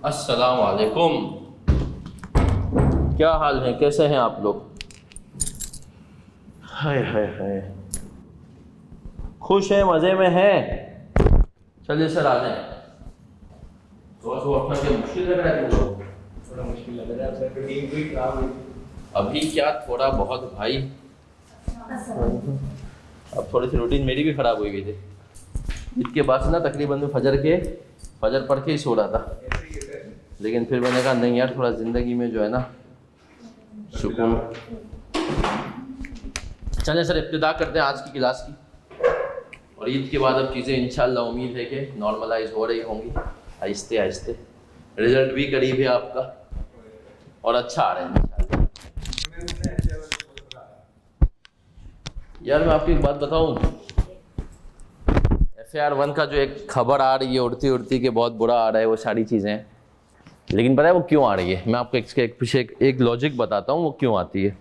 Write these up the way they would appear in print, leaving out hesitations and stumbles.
अस्सलाम वालेकुम। क्या हाल है, कैसे हैं आप लोग? हाय हाय हाय, खुश है, मज़े में है? चलिए सर, आ जाए। थोड़ा सा अपना क्या मुश्किल लग रहा है तुमको? थोड़ा मुश्किल लग रहा है सर, तो नींद भी खराब हुई। अभी क्या, थोड़ा बहुत भाई, अब थोड़ी सी रूटीन मेरी भी ख़राब हुई थी। ईद के बाद से ना तकरीबन मैं फजर पढ़ के ही सो रहा था, लेकिन फिर मैंने कहा नहीं यार, थोड़ा ज़िंदगी में जो है ना सुकून। चलें सर, इब्तिदा करते हैं आज की क्लास की। और ईद के बाद अब चीज़ें इंशाल्लाह उम्मीद है कि नॉर्मलाइज हो रही होंगी आहिस्ते आहिस्ते। रिज़ल्ट भी करीब है आपका और अच्छा आ रहा है इंशाल्लाह। यार मैं आपको एक बात बताऊं, FAR1 का जो एक खबर आ रही है उड़ती उड़ती कि बहुत बुरा आ रहा है, वो सारी चीज़ें, लेकिन पता है वो क्यों आ रही है? मैं आपको इसके पीछे एक लॉजिक बताता हूँ वो क्यों आती है।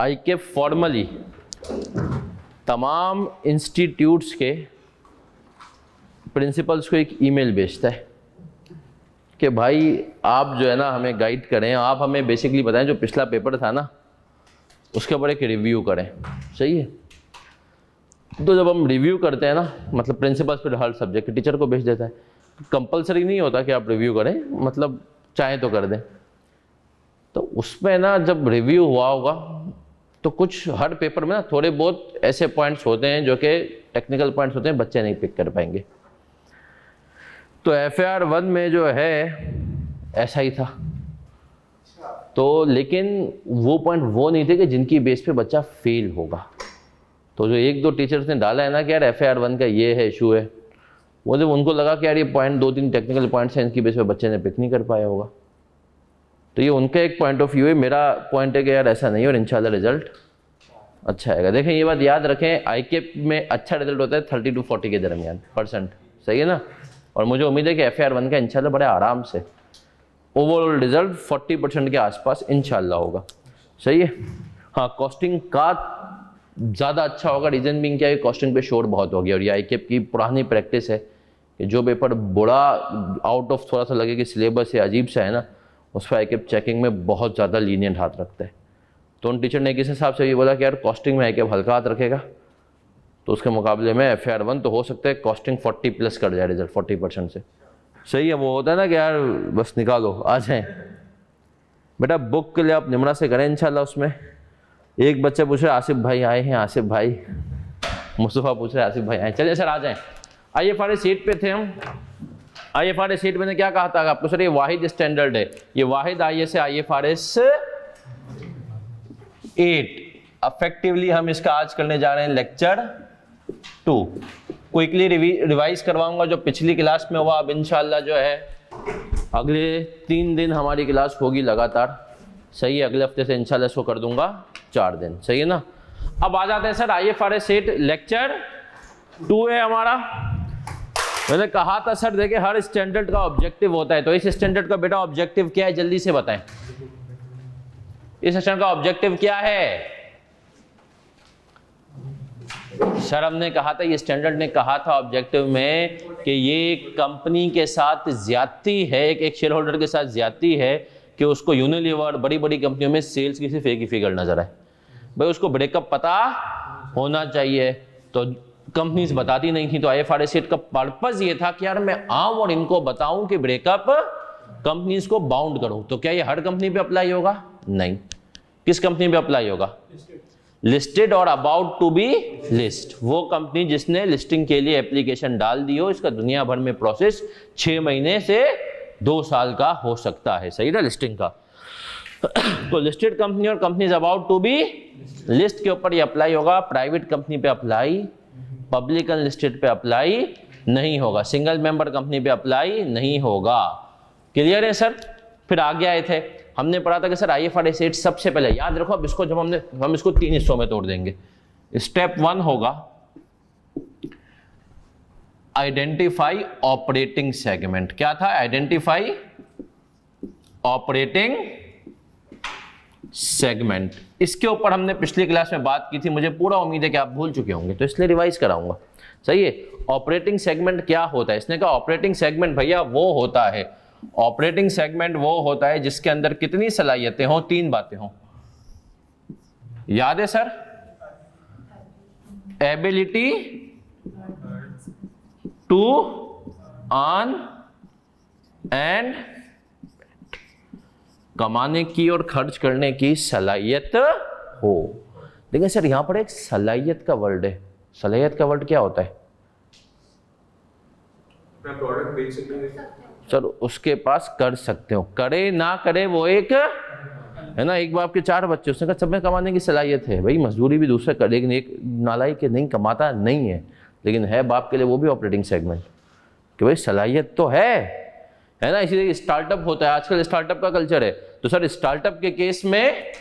ICAP फॉर्मली तमाम इंस्टीट्यूट्स के प्रिंसिपल्स को एक ईमेल भेजता है कि भाई आप जो है ना हमें गाइड करें, आप हमें बेसिकली बताएं जो पिछला पेपर था ना उसके ऊपर एक रिव्यू करें। सही है? तो जब हम रिव्यू करते हैं ना, मतलब प्रिंसिपल्स फिर हर सब्जेक्ट के टीचर को भेज देता है। कंपलसरी नहीं होता कि आप रिव्यू करें, मतलब चाहे तो कर दें। तो उसमें ना जब रिव्यू हुआ होगा तो कुछ हर पेपर में ना थोड़े बहुत ऐसे पॉइंट्स होते हैं जो कि टेक्निकल पॉइंट्स होते हैं, बच्चे नहीं पिक कर पाएंगे। तो FAR1 में जो है ऐसा ही था। तो लेकिन वो पॉइंट वो नहीं थे कि जिनकी बेस पे बच्चा फेल होगा। तो जो एक दो टीचर्स ने डाला है ना कि यार FAR1 का ये है, इशू है, वो जब उनको लगा कि यार ये पॉइंट 2-3 टेक्निकल पॉइंट्स हैं, इनकी बेस पे बच्चे ने पिक नहीं कर पाया होगा। तो ये उनका एक पॉइंट ऑफ व्यू है। मेरा पॉइंट है कि यार ऐसा नहीं है और इंशाल्लाह रिजल्ट अच्छा आएगा। देखें ये बात याद रखें, ICAP में अच्छा रिजल्ट होता है 30 to 40 के दरमियान %। सही है ना? और मुझे उम्मीद है कि FAR1 का इंशाल्लाह बड़े आराम से ओवरऑल रिजल्ट 40% के आसपास इंशाल्लाह होगा। सही है? हाँ, कॉस्टिंग का ज़्यादा अच्छा होगा। रीज़न भी क्या है, कॉस्टिंग पे शोर बहुत हो गया और ये ICAP की पुरानी प्रैक्टिस है कि जो पेपर बड़ा आउट ऑफ थोड़ा सा लगे कि सिलेबस है, अजीब सा है ना, उस पर ICAP चेकिंग में बहुत ज़्यादा लीनियंट हाथ रखता है। तो उन टीचर ने किस हिसाब से ये बोला कि यार कॉस्टिंग में ICAP हल्का हाथ रखेगा, तो उसके मुकाबले में FAR1 तो हो सकता है कॉस्टिंग 40+ कर जाए रिजल्ट 40% से। सही है? वो होता है ना कि यार बस निकालो आ जाएँ। बेटा बुक के लिए आप निमरा से करें इंशाल्लाह। उसमें एक बच्चा पूछ रहे आसिफ भाई आए हैं, आसिफ भाई, मुस्तफ़ा पूछ रहे आसिफ भाई आए। चलिए सर आ जाएँ। IFRS सीट पे थे हम। IFRS सीट मैंने क्या कहा था आपको? सर ये वाहिद स्टैंडर्ड है, ये वाहिद IS है IFRS 8। अफेक्टिवली हम इसका आज करने जा रहे हैं लेक्चर 2। क्विकली रिवाइज करवाऊंगा जो पिछली क्लास में हुआ। अब इंशाल्लाह जो है अगले 3 दिन हमारी क्लास होगी लगातार। सही है? अगले हफ्ते से इंशाल्लाह इसको कर दूंगा 4 दिन। सही है ना? अब आ जाते हैं सर IFRS 8 लेक्चर 2 है हमारा। मैंने कहा था सर देखिए हर स्टैंडर्ड का ऑब्जेक्टिव होता है, तो इस स्टैंडर्ड का बेटा ऑब्जेक्टिव क्या है जल्दी से बताएं। इस स्टैंडर्ड का ऑब्जेक्टिव क्या है? सर हमने कहा था, ये स्टैंडर्ड ने कहा था ऑब्जेक्टिव में कि ये कंपनी के साथ ज्यादती है, एक शेयर होल्डर के साथ ज्यादती है कि उसको यूनिलीवर बड़ी बड़ी कंपनियों में सेल्स की सिर्फ एक ही फिगर नजर आए। भाई उसको ब्रेकअप पता होना चाहिए, तो कंपनीज बताती नहीं थी। तो IFRS 8 का पर्पस ये था कि यार मैं आऊं और इनको बताऊं कि ब्रेकअप कंपनीज को बाउंड करूं। तो क्या ये हर कंपनी पे अप्लाई होगा? नहीं। किस कंपनी पे अप्लाई होगा? लिस्टेड और अबाउट टू बी लिस्ट। वो कंपनी जिसने लिस्टिंग के लिए एप्लीकेशन डाल दी हो, इसका दुनिया भर में प्रोसेस 6 महीने से 2 साल का हो सकता है। सही ना? लिस्टिंग का। तो लिस्टेड कंपनी और companies about to be list के ऊपर ये अप्लाई होगा। प्राइवेट कंपनी पे अप्लाई, पब्लिक अनलिस्टेड पे अप्लाई नहीं होगा, सिंगल मेंबर कंपनी पे अप्लाई नहीं होगा। क्लियर है सर? फिर आगे आए थे, हमने पढ़ा था कि सर IFRS 8 सबसे पहले याद रखो। अब इसको जब हम इसको 3 हिस्सों में तोड़ देंगे। स्टेप 1 होगा आइडेंटिफाई ऑपरेटिंग सेगमेंट। क्या था? Identify operating segment. इसके ऊपर हमने पिछली क्लास में बात की थी, मुझे पूरा उम्मीद है कि आप भूल चुके होंगे, तो इसलिए रिवाइज कराऊंगा। सही है। ऑपरेटिंग सेगमेंट क्या होता है? इसने कहा ऑपरेटिंग सेगमेंट भैया वो होता है, ऑपरेटिंग सेगमेंट वो होता है जिसके अंदर कितनी सलाहियतें हो? 3 बातें हो। याद है sir? Ability to earn and कमाने की और खर्च करने की सलाहियत हो। देखिए सर यहां पर एक सलाहियत का वर्ड है। सलाहियत का वर्ड क्या होता है? प्रोडक्ट बेच सकते हैं सर उसके पास कर सकते हो, करे ना करे वो एक है ना। एक बाप के 4 बच्चे, उसने कहा सब में कमाने की सलाहियत है भाई, मजदूरी भी दूसरा कर, लेकिन एक नालायक के नहीं कमाता नहीं है, लेकिन है बाप के लिए वो भी ऑपरेटिंग सेगमेंट कि भाई सलाहियत तो है ना। इसीलिए स्टार्टअप होता है, आजकल स्टार्टअप का कल्चर है। तो सर स्टार्टअप के केस में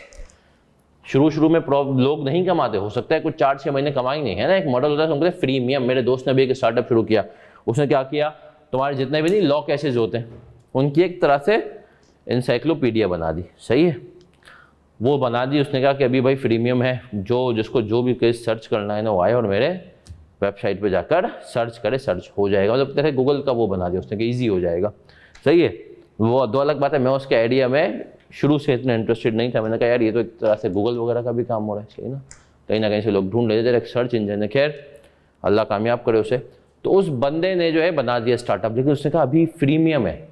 शुरू में लोग नहीं कमाते, हो सकता है कुछ 4-6 महीने कमाई नहीं, है ना। एक मॉडल होता है उनको फ्रीमियम। मेरे दोस्त ने भी एक स्टार्टअप शुरू किया, उसने क्या किया, तुम्हारे जितने भी नहीं लॉ कैसेज होते हैं उनकी एक तरह से एनसाइक्लोपीडिया बना दी। सही है, वो बना दी। उसने कहा कि अभी भाई फ्रीमियम है, जिसको जो भी केस सर्च करना है ना वो आए और मेरे वेबसाइट पे जाकर सर्च करे, सर्च हो जाएगा। मतलब तरह गूगल का वो बना दिया उसने कि ईजी हो जाएगा। सही है, वो 2 अलग बात है। मैं उसके आइडिया में शुरू से इतना इंटरेस्टेड नहीं था। मैंने कहा यार ये तो एक तरह से गूगल वगैरह का भी काम हो रहा है, सही ना, कहीं ना कहीं से लोग ढूंढ लेते थे, सर्च इंजन है। खैर अल्लाह कामयाब करे उसे। तो उस बंदे ने जो है बना दिया स्टार्टअप, लेकिन उसने कहा अभी फ्रीमियम है।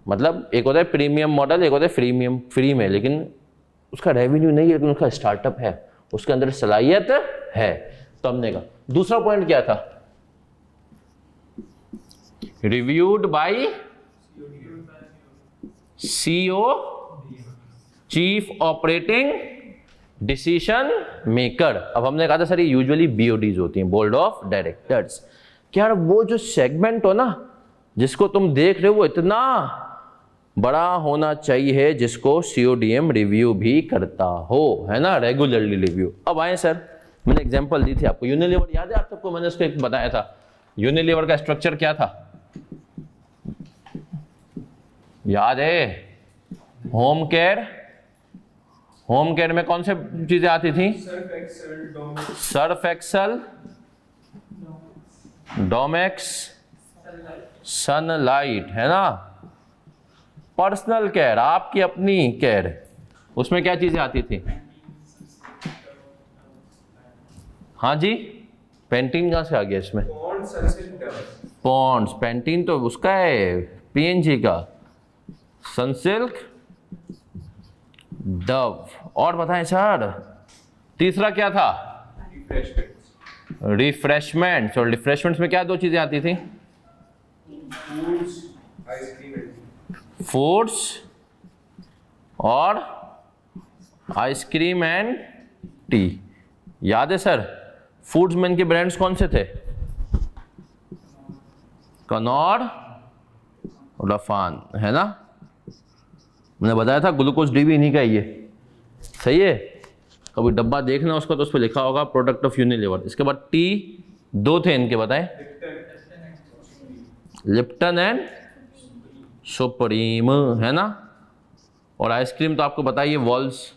मतलब एक होता है प्रीमियम मॉडल, एक होता है फ्रीमियम, फ्री में, लेकिन उसका रेवेन्यू नहीं है, लेकिन उसका स्टार्टअप है, उसके अंदर सलाहियत है। तो हमने कहा दूसरा पॉइंट क्या था? Reviewed by CEO, chief operating decision maker. अब हमने कहा था सर ये यूजुअली बीओडीज होती हैं, बोर्ड ऑफ डायरेक्टर्स। क्या वो जो सेगमेंट हो ना जिसको तुम देख रहे हो वो इतना बड़ा होना चाहिए जिसको सीओडीएम रिव्यू भी करता हो, है ना, रेगुलरली रिव्यू। अब आए सर, मैंने एग्जांपल दी थी आपको, यूनिलीवर याद है आप सबको? मैंने उसको एक बताया था यूनिलीवर का स्ट्रक्चर क्या था, याद है? होम केयर में कौन से चीजें आती थी? सर्फ एक्सल, डोमेक्स, सनलाइट, है ना। पर्सनल केयर, आपकी अपनी केयर, उसमें क्या चीजें आती थी? हाँ जी, पेंटीन कहां से आ गया इसमें? पॉन्ड्स, पेंटीन तो उसका है पीएनजी का, सनसिल्क, डव। और बताएं सर तीसरा क्या था? रिफ्रेशमेंट्स। और रिफ्रेशमेंट्स में क्या 2 चीजें आती थी? फूड्स और आइसक्रीम एंड टी। याद है सर? फूड्स में इनके ब्रांड्स कौन से थे? कनौर, रफान, है ना। मैंने बताया था ग्लूकोज डी भी इन्हीं का ही है, सही है। कभी डब्बा देखना उसका तो उस पर लिखा होगा प्रोडक्ट ऑफ यूनिलीवर। इसके बाद टी 2 थे इनके, बताएं? लिप्टन एंड सुप्रीम, है ना। और आइसक्रीम तो आपको बताइए वॉल्स,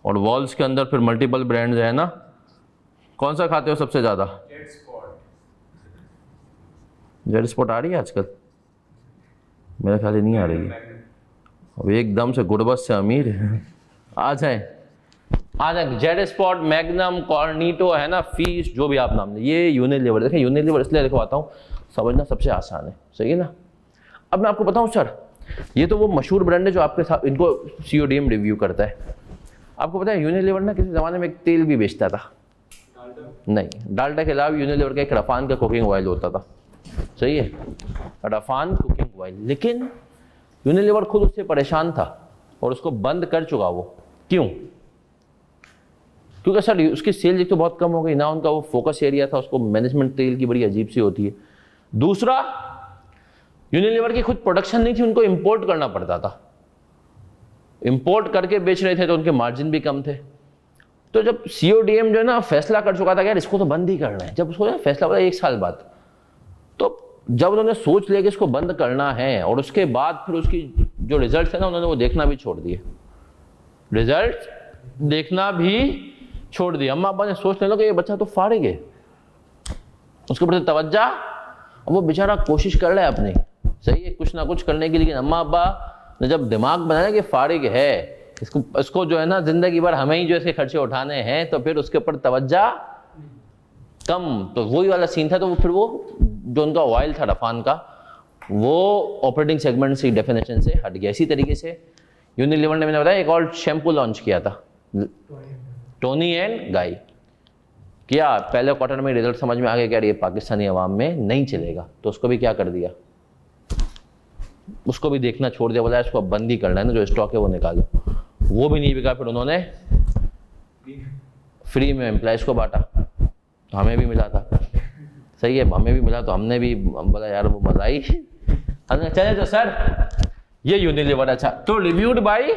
और वॉल्स के अंदर फिर मल्टीपल ब्रांड्स है ना। कौन सा खाते हो सबसे ज्यादा? जेड स्पॉट आ रही है आजकल? मेरे ख्याल नहीं आ रही है। अब एकदम से गुड़बत से अमीर आ जाए जेड स्पॉट, मैग्नम, कॉर्निटो, है ना, फीस, जो भी आप नाम दें, ये यूनिलीवर। देखें यूनिलीवर इसलिए लिखवाता हूँ, समझना सबसे आसान है, सही है ना। अब मैं आपको बताऊँ सर, ये तो वो मशहूर ब्रांड है जो आपके साथ इनको सीओडीएम रिव्यू करता है। आपको पता है यूनिलीवर ना किसी ज़माने में एक तेल भी बेचता था। नहीं, डाल्डा के अलावा यूनिलीवर का एक रफान का कुकिंग ऑयल होता था, सही है, रफान कुकिंग ऑयल। लेकिन यूनिलीवर खुद उससे परेशान था और उसको बंद कर चुका वो। क्यों? क्योंकि सर उसकी सेल एक तो बहुत कम हो गई ना, उनका वो फोकस एरिया था, उसको मैनेजमेंट तेल की बड़ी अजीब सी होती है। दूसरा, यूनिलीवर की खुद प्रोडक्शन नहीं थी, उनको इंपोर्ट करना पड़ता था। इंपोर्ट करके बेच रहे थे तो उनके मार्जिन भी कम थे। तो जब सीओडीएम जो है ना फैसला कर चुका था कि यार इसको तो बंद ही करना है, जब उसको फैसला हुआ 1 साल बाद, तो जब उन्होंने सोच लिया कि इसको बंद करना है, और उसके बाद फिर उसकी जो रिजल्ट है ना उन्होंने वो देखना भी छोड़ दिए, रिजल्ट देखना भी छोड़ दिया। अम्मा अब्बा ने सोच लेना कि ये बच्चा तो फारिग है, उसके ऊपर तवज्जा। अब वो बेचारा कोशिश कर रहा है अपनी, सही है, कुछ ना कुछ करने की, लेकिन अम्मा अब्बा ने जब दिमाग बनाया कि फारिग है, इसको जो है ना जिंदगी भर हमें ही जो इसके खर्चे उठाने हैं, तो फिर उसके ऊपर तवज्जा कम। तो वही वाला सीन था। तो फिर वो जो उनका ऑयल था रफान का, वो ऑपरेटिंग सेगमेंट से डेफिनेशन से हट गया। इसी तरीके से यूनिलीवर ने, मैंने बताया, एक और शैम्पू लॉन्च किया था, टोनी एंड गाई। किया पहले क्वार्टर में, रिजल्ट समझ में आ गया कि यार ये पाकिस्तानी अवाम में नहीं चलेगा, तो उसको भी क्या कर दिया, उसको भी देखना छोड़ दिया, बोला इसको अब बंद ही करना है ना, जो स्टॉक है वो निकालो। वो भी नहीं बिका, फिर उन्होंने फ्री में एम्प्लॉइज को बांटा, तो हमें भी मिला था, सही है, हमें भी मिला, तो हमने भी बोला यार वो मजा ही। चले तो सर ये यूनिलीवर अच्छा, तो रिव्यूड बाय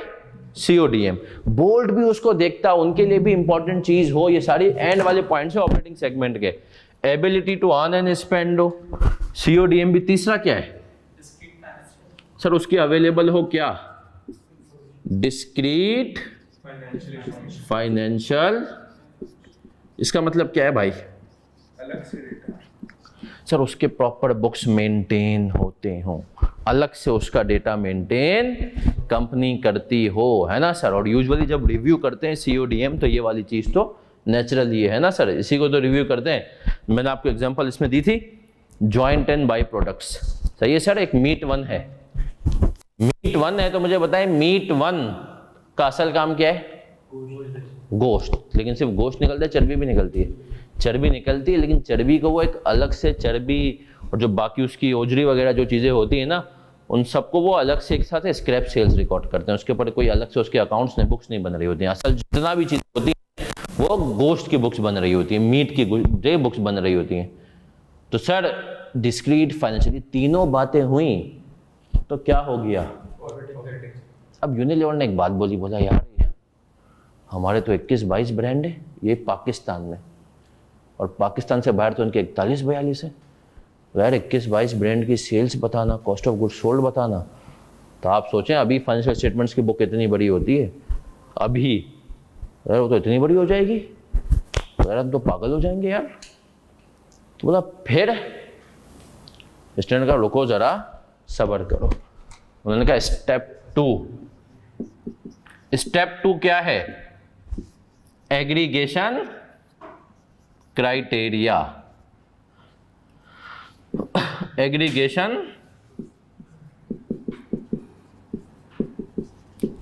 CODM, बोर्ड भी उसको देखता, उनके लिए भी इंपॉर्टेंट चीज हो। ये सारी एंड वाले पॉइंट्स है ऑपरेटिंग सेगमेंट के। Ability to earn and spend हो, CODM भी। तीसरा क्या है सर, उसकी अवेलेबल हो क्या, डिस्क्रीट फाइनेंशियल। इसका मतलब क्या है भाई, अलग से डेटा सर उसके प्रॉपर बुक्स मेंटेन होते हों, अलग से उसका डेटा मेंटेन कंपनी करती हो, है ना सर। और यूजुअली जब रिव्यू करते हैं CODM, तो ये वाली चीज़ तो नेचुरल ही है ना सर, इसी को तो रिव्यू करते हैं। मैंने आपको एग्जांपल इसमें दी थी, जॉइंट एंड बाई प्रोडक्ट्स, सही है सर। एक मीट वन है, मीट वन है, तो मुझे बताएं मीट वन का असल काम क्या है, गोश्त। लेकिन सिर्फ गोश्त निकलता है, चर्बी भी निकलती है, चर्बी निकलती है, लेकिन चर्बी को वो एक अलग से चर्बी और जो बाकी उसकी ओजरी वगैरह जो चीज़ें होती है ना, उन सबको वो अलग से एक साथ स्क्रैप सेल्स रिकॉर्ड करते हैं, उसके ऊपर कोई अलग से उसके अकाउंट्स नहीं, बुक्स नहीं बन रही होती हैं। असल जितना भी चीज़ होती है वो गोश्त की बुक्स बन रही होती है, मीट की डे बुक्स बन रही होती हैं। तो सर डिस्क्रीट फाइनेंशियली तीनों बातें हुई, तो क्या हो गया। अब यूनिलीवर ने एक बात बोली, बोला यार हमारे तो 21-22 ब्रांड है ये पाकिस्तान में, और पाकिस्तान से बाहर तो उनके 41-42 है। यार 21-22 ब्रांड की सेल्स बताना, कॉस्ट ऑफ गुड्स सोल्ड बताना, तो आप सोचें अभी फाइनेंशियल स्टेटमेंट्स की बुक इतनी बड़ी होती है, अभी यार वो तो इतनी बड़ी हो जाएगी, यार हम तो पागल हो जाएंगे यार। तो बोला फिर स्टैंडर्ड का रुको जरा सब्र करो। उन्होंने कहा स्टेप टू क्या है, एग्रीगेशन क्राइटेरिया। एग्रीगेशन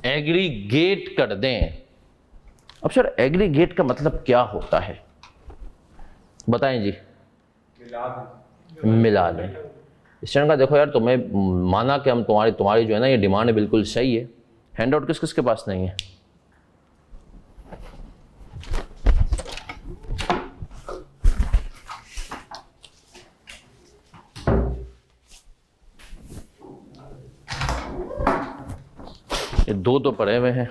एग्रीगेट कर दें। अब सर एग्रीगेट का मतलब क्या होता है, बताएं जी। मिला दें। स्टैंड का देखो यार, तुम्हें माना कि हम तुम्हारी जो है ना ये डिमांड बिल्कुल सही है। हैंड आउट किस किस के पास नहीं है, ये दो तो पड़े हुए हैं,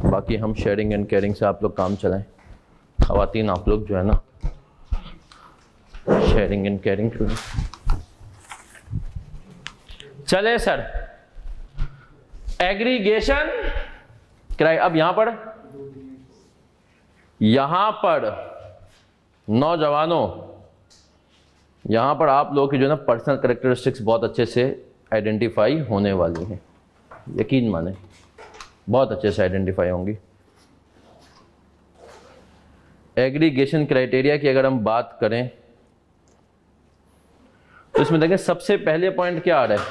बाकी हम शेयरिंग एंड केयरिंग से आप लोग काम चलाएं। खवातीन आप लोग जो है ना शेयरिंग एंड केयरिंग करें। चले सर एग्रीगेशन क्राइ। अब यहां पर नौजवानों, यहां पर आप लोगों की जो है ना पर्सनल कैरेक्टरिस्टिक्स बहुत अच्छे से आइडेंटिफाई होने वाली हैं, यकीन माने बहुत अच्छे से आइडेंटिफाई होंगी। एग्रीगेशन क्राइटेरिया की अगर हम बात करें तो इसमें देखें सबसे पहले पॉइंट क्या आ रहा है,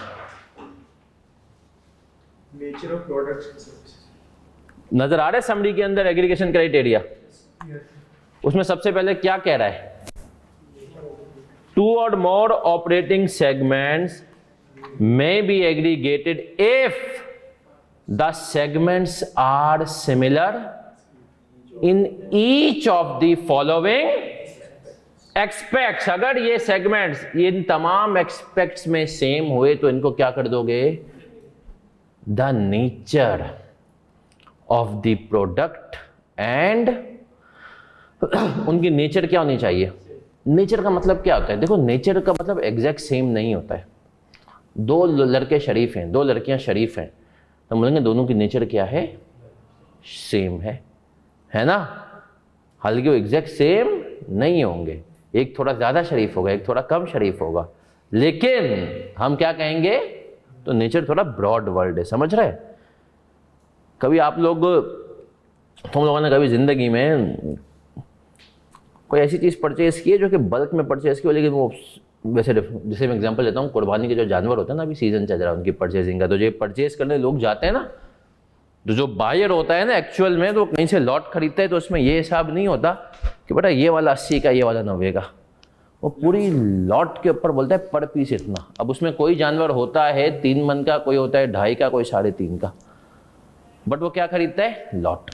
nature of products and services. नजर आ रहा है समरी के अंदर एग्रीगेशन क्राइटेरिया। उसमें सबसे पहले क्या कह रहा है, 2 or more operating segments may be aggregated if the segments are similar in each of the following aspects। अगर ये सेगमेंट्स इन तमाम एस्पेक्ट्स में सेम हुए तो इनको क्या कर दोगे, the nature of the product and उनकी नेचर क्या होनी चाहिए। नेचर का मतलब क्या होता है, देखो नेचर का मतलब एग्जैक्ट सेम नहीं होता है। 2 लड़के शरीफ हैं, 2 लड़कियां शरीफ हैं, तो बोलेंगे दोनों की नेचर क्या है, सेम है ना। हालांकि वो एग्जैक्ट सेम नहीं होंगे। एक थोड़ा ज़्यादा शरीफ होगा, एक थोड़ा कम शरीफ होगा, लेकिन हम क्या कहेंगे, तो नेचर थोड़ा ब्रॉड वर्ल्ड है, समझ रहे। कभी आप लोग, तुम लोगों ने कभी ज़िंदगी में कोई ऐसी चीज़ परचेज़ की है जो कि बल्क में परचेज़ की हो, लेकिन वो वैसे, जैसे मैं एग्जांपल लेता हूँ, कुर्बानी के जो जानवर होते हैं ना, अभी सीज़न चल रहा है उनकी परचेजिंग का, तो जो परचेज़ करने लोग जाते हैं ना, तो जो बायर होता है ना एक्चुअल में, तो कहीं से लॉट खरीदता है, तो उसमें ये हिसाब नहीं होता कि बेटा ये वाला 80 का, ये वाला 90 का, वो पूरी लॉट के ऊपर बोलता है पर पीस इतना। अब उसमें कोई जानवर होता है 3 मन का, कोई होता है 2.5 का, कोई 3.5 का, बट वो क्या खरीदता है, लॉट।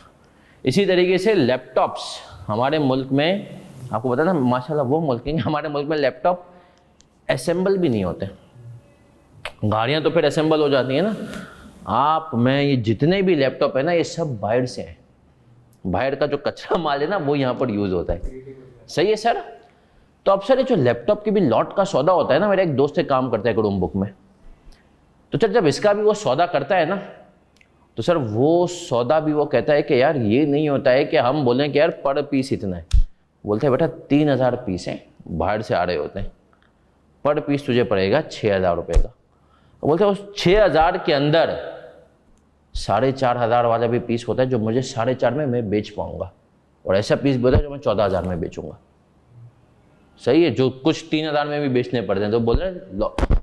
इसी तरीके से लैपटॉप्स हमारे मुल्क में, आपको पता ना, माशाल्लाह वो मुल्क है, हमारे मुल्क में लैपटॉप असेंबल भी नहीं होते। गाड़ियाँ तो फिर असेंबल हो जाती हैं ना, आप मैं ये जितने भी लैपटॉप है ना, ये सब बाहर से हैं, बाहर का जो कच्चा माल है ना, वो यहाँ पर यूज़ होता है। सही है सर। तो अब सर ये जो लैपटॉप की भी लॉट का सौदा होता है ना, मेरा एक दोस्त से काम करता है क्रोम बुक में, तो सर जब इसका भी वो सौदा करता है ना, तो सर वो सौदा भी वो कहता है कि यार ये नहीं होता है कि हम बोलें कि यार पर पीस इतना है, बोलते हैं बेटा 3000 पीस हैं, बाहर से आ रहे होते हैं, पर पीस तुझे पड़ेगा 6000 रुपये का। बोलते हैं उस 6000 के अंदर 4500 वाला भी पीस होता है जो मुझे 4.5 में मैं बेच पाऊंगा, और ऐसा पीस भी होता है जो मैं 14000 में बेचूंगा। सही है, जो कुछ 3000 में भी बेचने पड़ते हैं, तो बोल रहे हैं,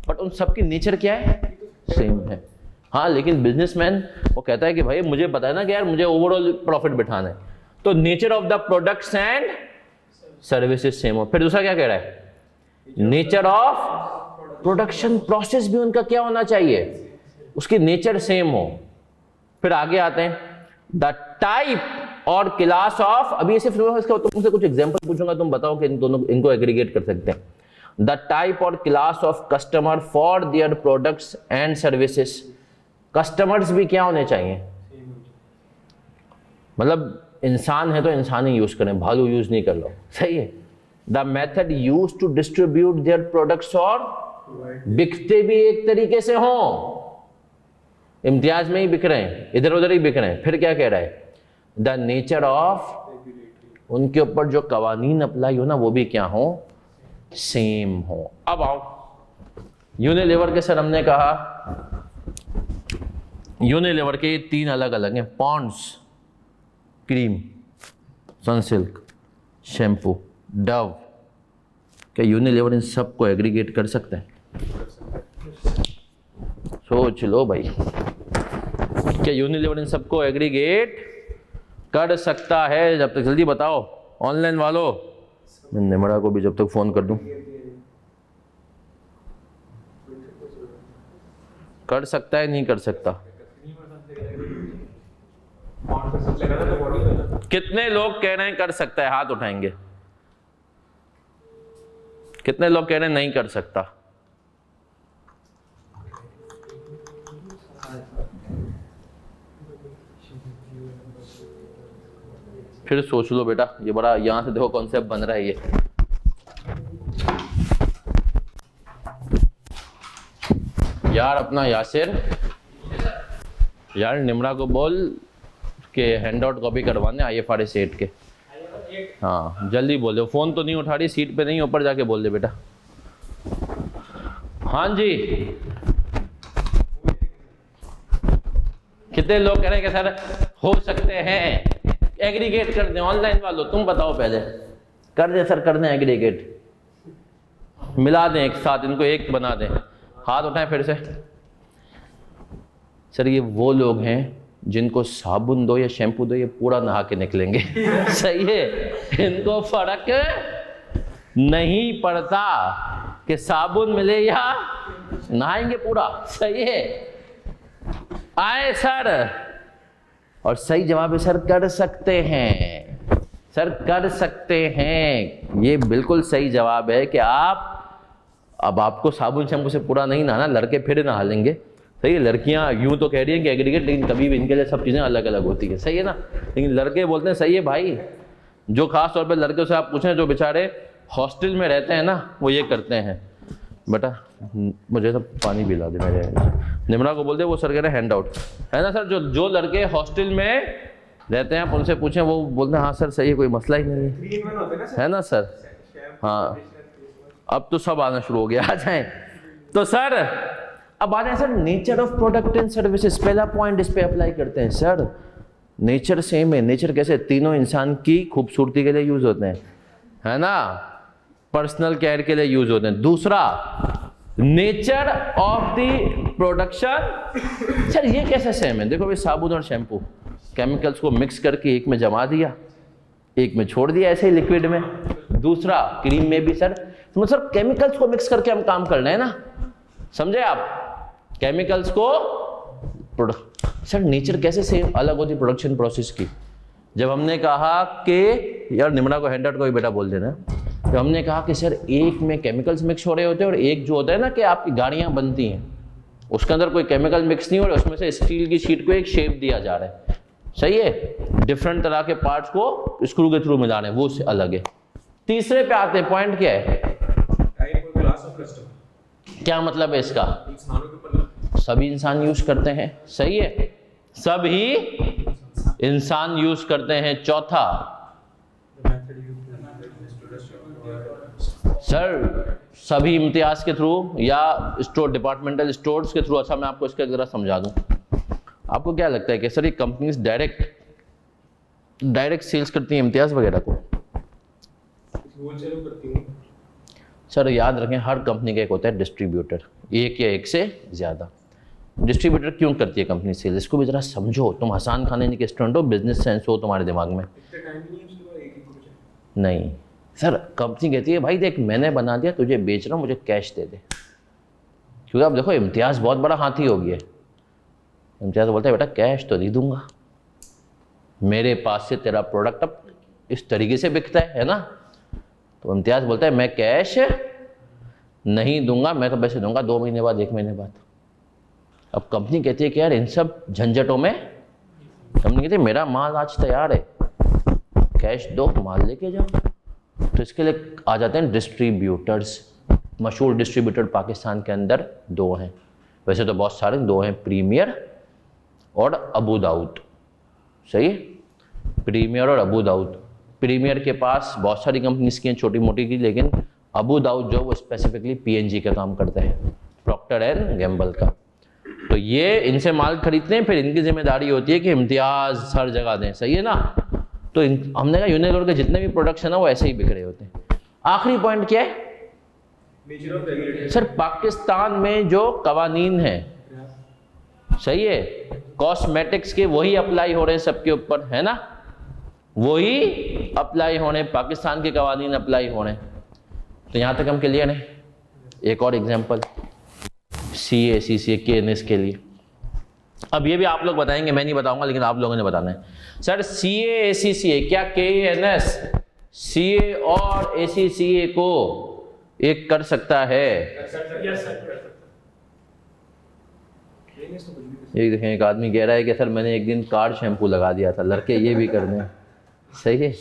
बट उन सबकी नेचर क्या है, सेम है। हाँ, लेकिन बिजनेसमैन वो कहता है कि भाई मुझे पता है ना कि यार मुझे ओवरऑल प्रॉफिट बिठाना है, तो nature of the products and services same हो। फिर दूसरा क्या कह रहा है, नेचर ऑफ प्रोडक्शन प्रोसेस भी उनका क्या होना चाहिए, उसकी नेचर सेम हो। फिर आगे आते हैं, द टाइप और क्लास ऑफ, अभी ये सिर्फ इसका तुमसे कुछ एग्जांपल पूछूंगा, तुम बताओ कि इन दोनों इनको एग्रीगेट कर सकते हैं। द टाइप और class of customer for their products and services. Customers भी क्या होने चाहिए, मतलब इंसान है तो इंसान ही यूज करें, भालू यूज नहीं कर लो। सही है। The method use to distribute their products, और बिकते भी एक तरीके से हों, इम्तियाज में ही बिक रहे हैं, इधर उधर ही बिक रहे हैं। फिर क्या कह रहा है, द नेचर ऑफ, उनके ऊपर जो कवानीन अप्लाई हो ना, वो भी क्या हो, सेम हो। अब आओ यूनिलीवर के, सर हमने कहा यूनिलीवर के 3 अलग अलग हैं, Pond's, cream, Sunsilk, shampoo, Dove. क्या यूनिलीवर इन सबको एग्रीगेट कर सकते हैं, सोच लो भाई, क्या यूनिलीवर इन सबको एग्रीगेट कर सकता है? जब तक जल्दी बताओ ऑनलाइन वालों, मैं निमरा को भी जब तक फोन कर दूं, कर सकता है नहीं कर सकता? कितने लोग कह रहे हैं कर सकता है, हाथ उठाएंगे। कितने लोग कह रहे हैं नहीं कर सकता? फिर सोच लो बेटा, ये बड़ा यहां से देखो कॉन्सेप्ट बन रहा है ये। यार अपना यासिर, यार निमरा को बोल के हैंड आउट कॉपी करवाने IFRS 8 के। हाँ जल्दी बोलो, फोन तो नहीं उठा रही, सीट पे नहीं, ऊपर जाके बोल दे बेटा। हाँ जी, कितने लोग कह रहे हैं कि सर हो सकते हैं, एग्रीगेट कर दें? ऑनलाइन वालों तुम बताओ पहले, कर दे सर, कर दें एग्रीगेट, मिला दें एक साथ, इनको एक बना दें। हाथ उठाएं फिर से। सर ये वो लोग हैं जिनको साबुन दो या शैम्पू दो, ये पूरा नहा के निकलेंगे। सही है, इनको फर्क नहीं पड़ता कि साबुन मिले या नहाएंगे पूरा। सही है, आए सर, और सही जवाब है सर कर सकते हैं, सर कर सकते हैं, ये बिल्कुल सही जवाब है कि आप, अब आपको साबुन शैम्पू से पूरा नहीं नहाना, लड़के फिर नहा लेंगे। सही है, लड़कियां यूं तो कह रही हैं कि एग्रीगेट, लेकिन कभी भी इनके लिए सब चीज़ें अलग अलग होती है। सही है ना, लेकिन लड़के बोलते हैं सही है भाई, जो खास तौर पे लड़कों से आप पूछें जो बेचारे हॉस्टल में रहते हैं ना, वो ये करते हैं। बेटा मुझे सब पानी पिला दे मेरे, निमरा को बोल दे, वो सर कह रहे हैं हैंड आउट, है ना सर। जो लड़के हॉस्टल में रहते हैं आप उनसे पूछें, वो बोलते हैं हाँ सर सही है, कोई मसला ही नहीं है, है ना सर। हाँ, अब तो सब आना शुरू हो गया। आ जाए तो सर, अब आ जाए sir nature of product and services. पहला पॉइंट इस पे अप्लाई करते हैं सर, नेचर सेम है। नेचर कैसे? तीनों इंसान की खूबसूरती के लिए यूज होते हैं, है ना, पर्सनल केयर के लिए यूज होते हैं। दूसरा, nature of the production. Sir ये कैसे सेम है? देखो भाई, साबुन और शैम्पू केमिकल्स को मिक्स करके एक में जमा दिया, एक में छोड़ दिया ऐसे ही लिक्विड में। दूसरा, क्रीम में भी सर, तो मतलब केमिकल्स को मिक्स करके हम काम कर रहे हैं ना, समझे आप? केमिकल्स को सर नेचर कैसे सेम अलग होती प्रोडक्शन प्रोसेस की? जब हमने कहा कि यार निमरा को हैंडआउट को भी बेटा बोल देना, तो हमने कहा कि सर एक में केमिकल्स मिक्स हो रहे होते हैं और एक जो होता है ना कि आपकी गाड़ियां बनती हैं उसके अंदर कोई केमिकल मिक्स नहीं हो रहा, उसमें से स्टील की शीट को एक शेप दिया जा रहा है, सही है, डिफरेंट तरह के पार्ट्स को स्क्रू के थ्रू मिला रहे हैं, वो अलग है। तीसरे पे आते हैं, पॉइंट क्या है? क्या मतलब है इसका? सभी इंसान यूज करते हैं, सही है, सभी इंसान यूज करते हैं। चौथा सर, सभी इम्तियाज के थ्रू या स्टोर डिपार्टमेंटल स्टोर्स के थ्रू। अच्छा मैं आपको इसका जरा समझा दूं। आपको क्या लगता है कि सर ये कंपनीज डायरेक्ट सेल्स करती हैं इम्तियाज वगैरह को? सर याद रखें, हर कंपनी का एक होता है डिस्ट्रीब्यूटर, एक या एक से ज़्यादा। डिस्ट्रीब्यूटर क्यों करती है कंपनी सेल? इसको भी ज़रा समझो, तुम हसान खाने के स्टूडेंट हो, बिजनेस सेंस हो तुम्हारे दिमाग में। नहीं सर, कंपनी कहती है भाई देख मैंने बना दिया, तुझे बेच रहा हूँ, मुझे कैश दे दे। क्योंकि आप देखो इम्तियाज़ बहुत बड़ा हाथी हो गया। इम्तियाज़ बोलता है बेटा कैश तो नहीं दूंगा, मेरे पास से तेरा प्रोडक्ट अब इस तरीके से बिकता है ना। तो इम्तियाज़ बोलता है मैं कैश नहीं दूंगा, मैं तो पैसे दूंगा 2 महीने बाद, 1 महीने बाद। अब कंपनी कहती है कि यार इन सब झंझटों में, कंपनी कहती है मेरा माल आज तैयार है, कैश दो, माल लेके जाओ। तो इसके लिए आ जाते हैं डिस्ट्रीब्यूटर्स। मशहूर डिस्ट्रीब्यूटर पाकिस्तान के अंदर 2 हैं, वैसे तो बहुत सारे, 2 हैं, प्रीमियर और अबू दाऊद, सही है, प्रीमियर और अबू दाऊद। प्रीमियर के पास बहुत सारी कंपनीज की हैं छोटी मोटी की, लेकिन अबू दाऊद जो वो स्पेसिफिकली पीएनजी का काम करता है, प्रॉक्टर एंड गैम्बल का। तो ये इनसे माल खरीदते हैं, फिर इनकी जिम्मेदारी होती है कि इम्तियाज हर जगह दें, सही है ना। तो हमने कहा यूनिलीवर के जितने भी प्रोडक्शन है वो ऐसे ही बिक रहे होते हैं। आखिरी पॉइंट क्या है सर? पाकिस्तान में जो कवानीन है, सही है, कॉस्मेटिक्स के वही अप्लाई हो रहे हैं सबके ऊपर, है ना, वही अप्लाई होने, पाकिस्तान के कवानीन अप्लाई होने। तो यहाँ तक हम क्लियर हैं। एक और एग्जांपल, CA CCA KNS के लिए। अब ये भी आप लोग बताएंगे, मैं नहीं बताऊंगा, लेकिन आप लोगों ने बताना है। सर CA ACCA, क्या KNS CA और ACCA को एक कर सकता है? ये देखें, एक आदमी कह रहा है कि सर मैंने एक दिन कार शैम्पू लगा दिया था, लड़के ये भी कर दें, सही है।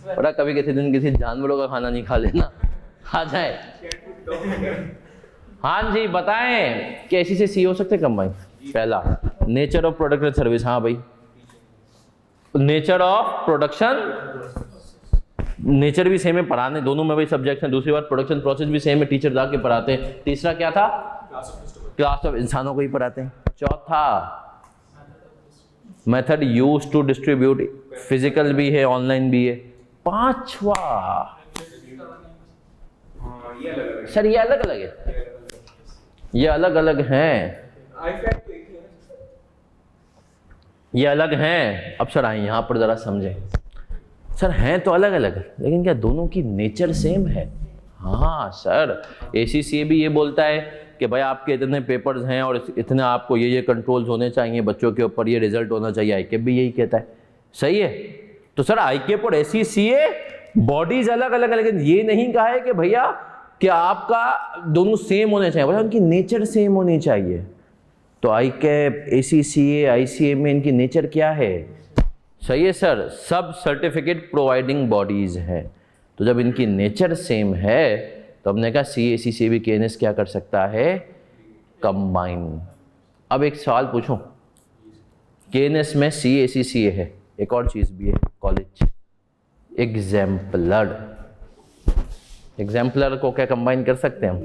बड़ा कभी किसी दिन किसी जानवरों का खाना नहीं खा लेना, आ जाए। हाँ जी बताएं कि ऐसी से सी हो सकते कंबाइन? पहला nature of product and service, हाँ भाई, नेचर ऑफ प्रोडक्शन, नेचर भी सेम है, पढ़ाने दोनों में भाई सब्जेक्ट हैं। दूसरी बात प्रोडक्शन प्रोसेस भी सेम है, टीचर जाके पढ़ाते हैं। तीसरा क्या था? क्लास ऑफ इंसानों को ही पढ़ाते हैं। चौथा method use to distribute, physical भी है ऑनलाइन भी है। पांचवा सर ये अलग अलग है, ये अलग अलग हैं, ये अलग हैं। अब सर आए यहाँ पर जरा समझें, सर हैं तो अलग अलग, लेकिन क्या दोनों की नेचर सेम है? हाँ सर, ACCA भी ये बोलता है कि भाई आपके इतने पेपर्स हैं और इतने आपको ये कंट्रोल्स होने चाहिए बच्चों के ऊपर, ये रिजल्ट होना चाहिए। ICAP भी यही कहता है, सही है। तो सर ICAP और ACCA बॉडीज अलग अलग है, लेकिन ये नहीं कहा है कि भैया कि आपका दोनों सेम होने चाहिए, भैया उनकी नेचर सेम होनी चाहिए। तो ICAP, ACCA, ICA में इनकी नेचर क्या है? सही है सर, सब सर्टिफिकेट प्रोवाइडिंग बॉडीज हैं। तो जब इनकी नेचर सेम है तो हमने कहा CA ACCA भी KNS क्या कर सकता है? कंबाइन। अब एक सवाल पूछूं, KNS में CA ACCA है, एक और चीज़ भी है, कॉलेज। एग्जाम्पलर। एग्जाम्पलर को क्या कंबाइन कर सकते हैं हम?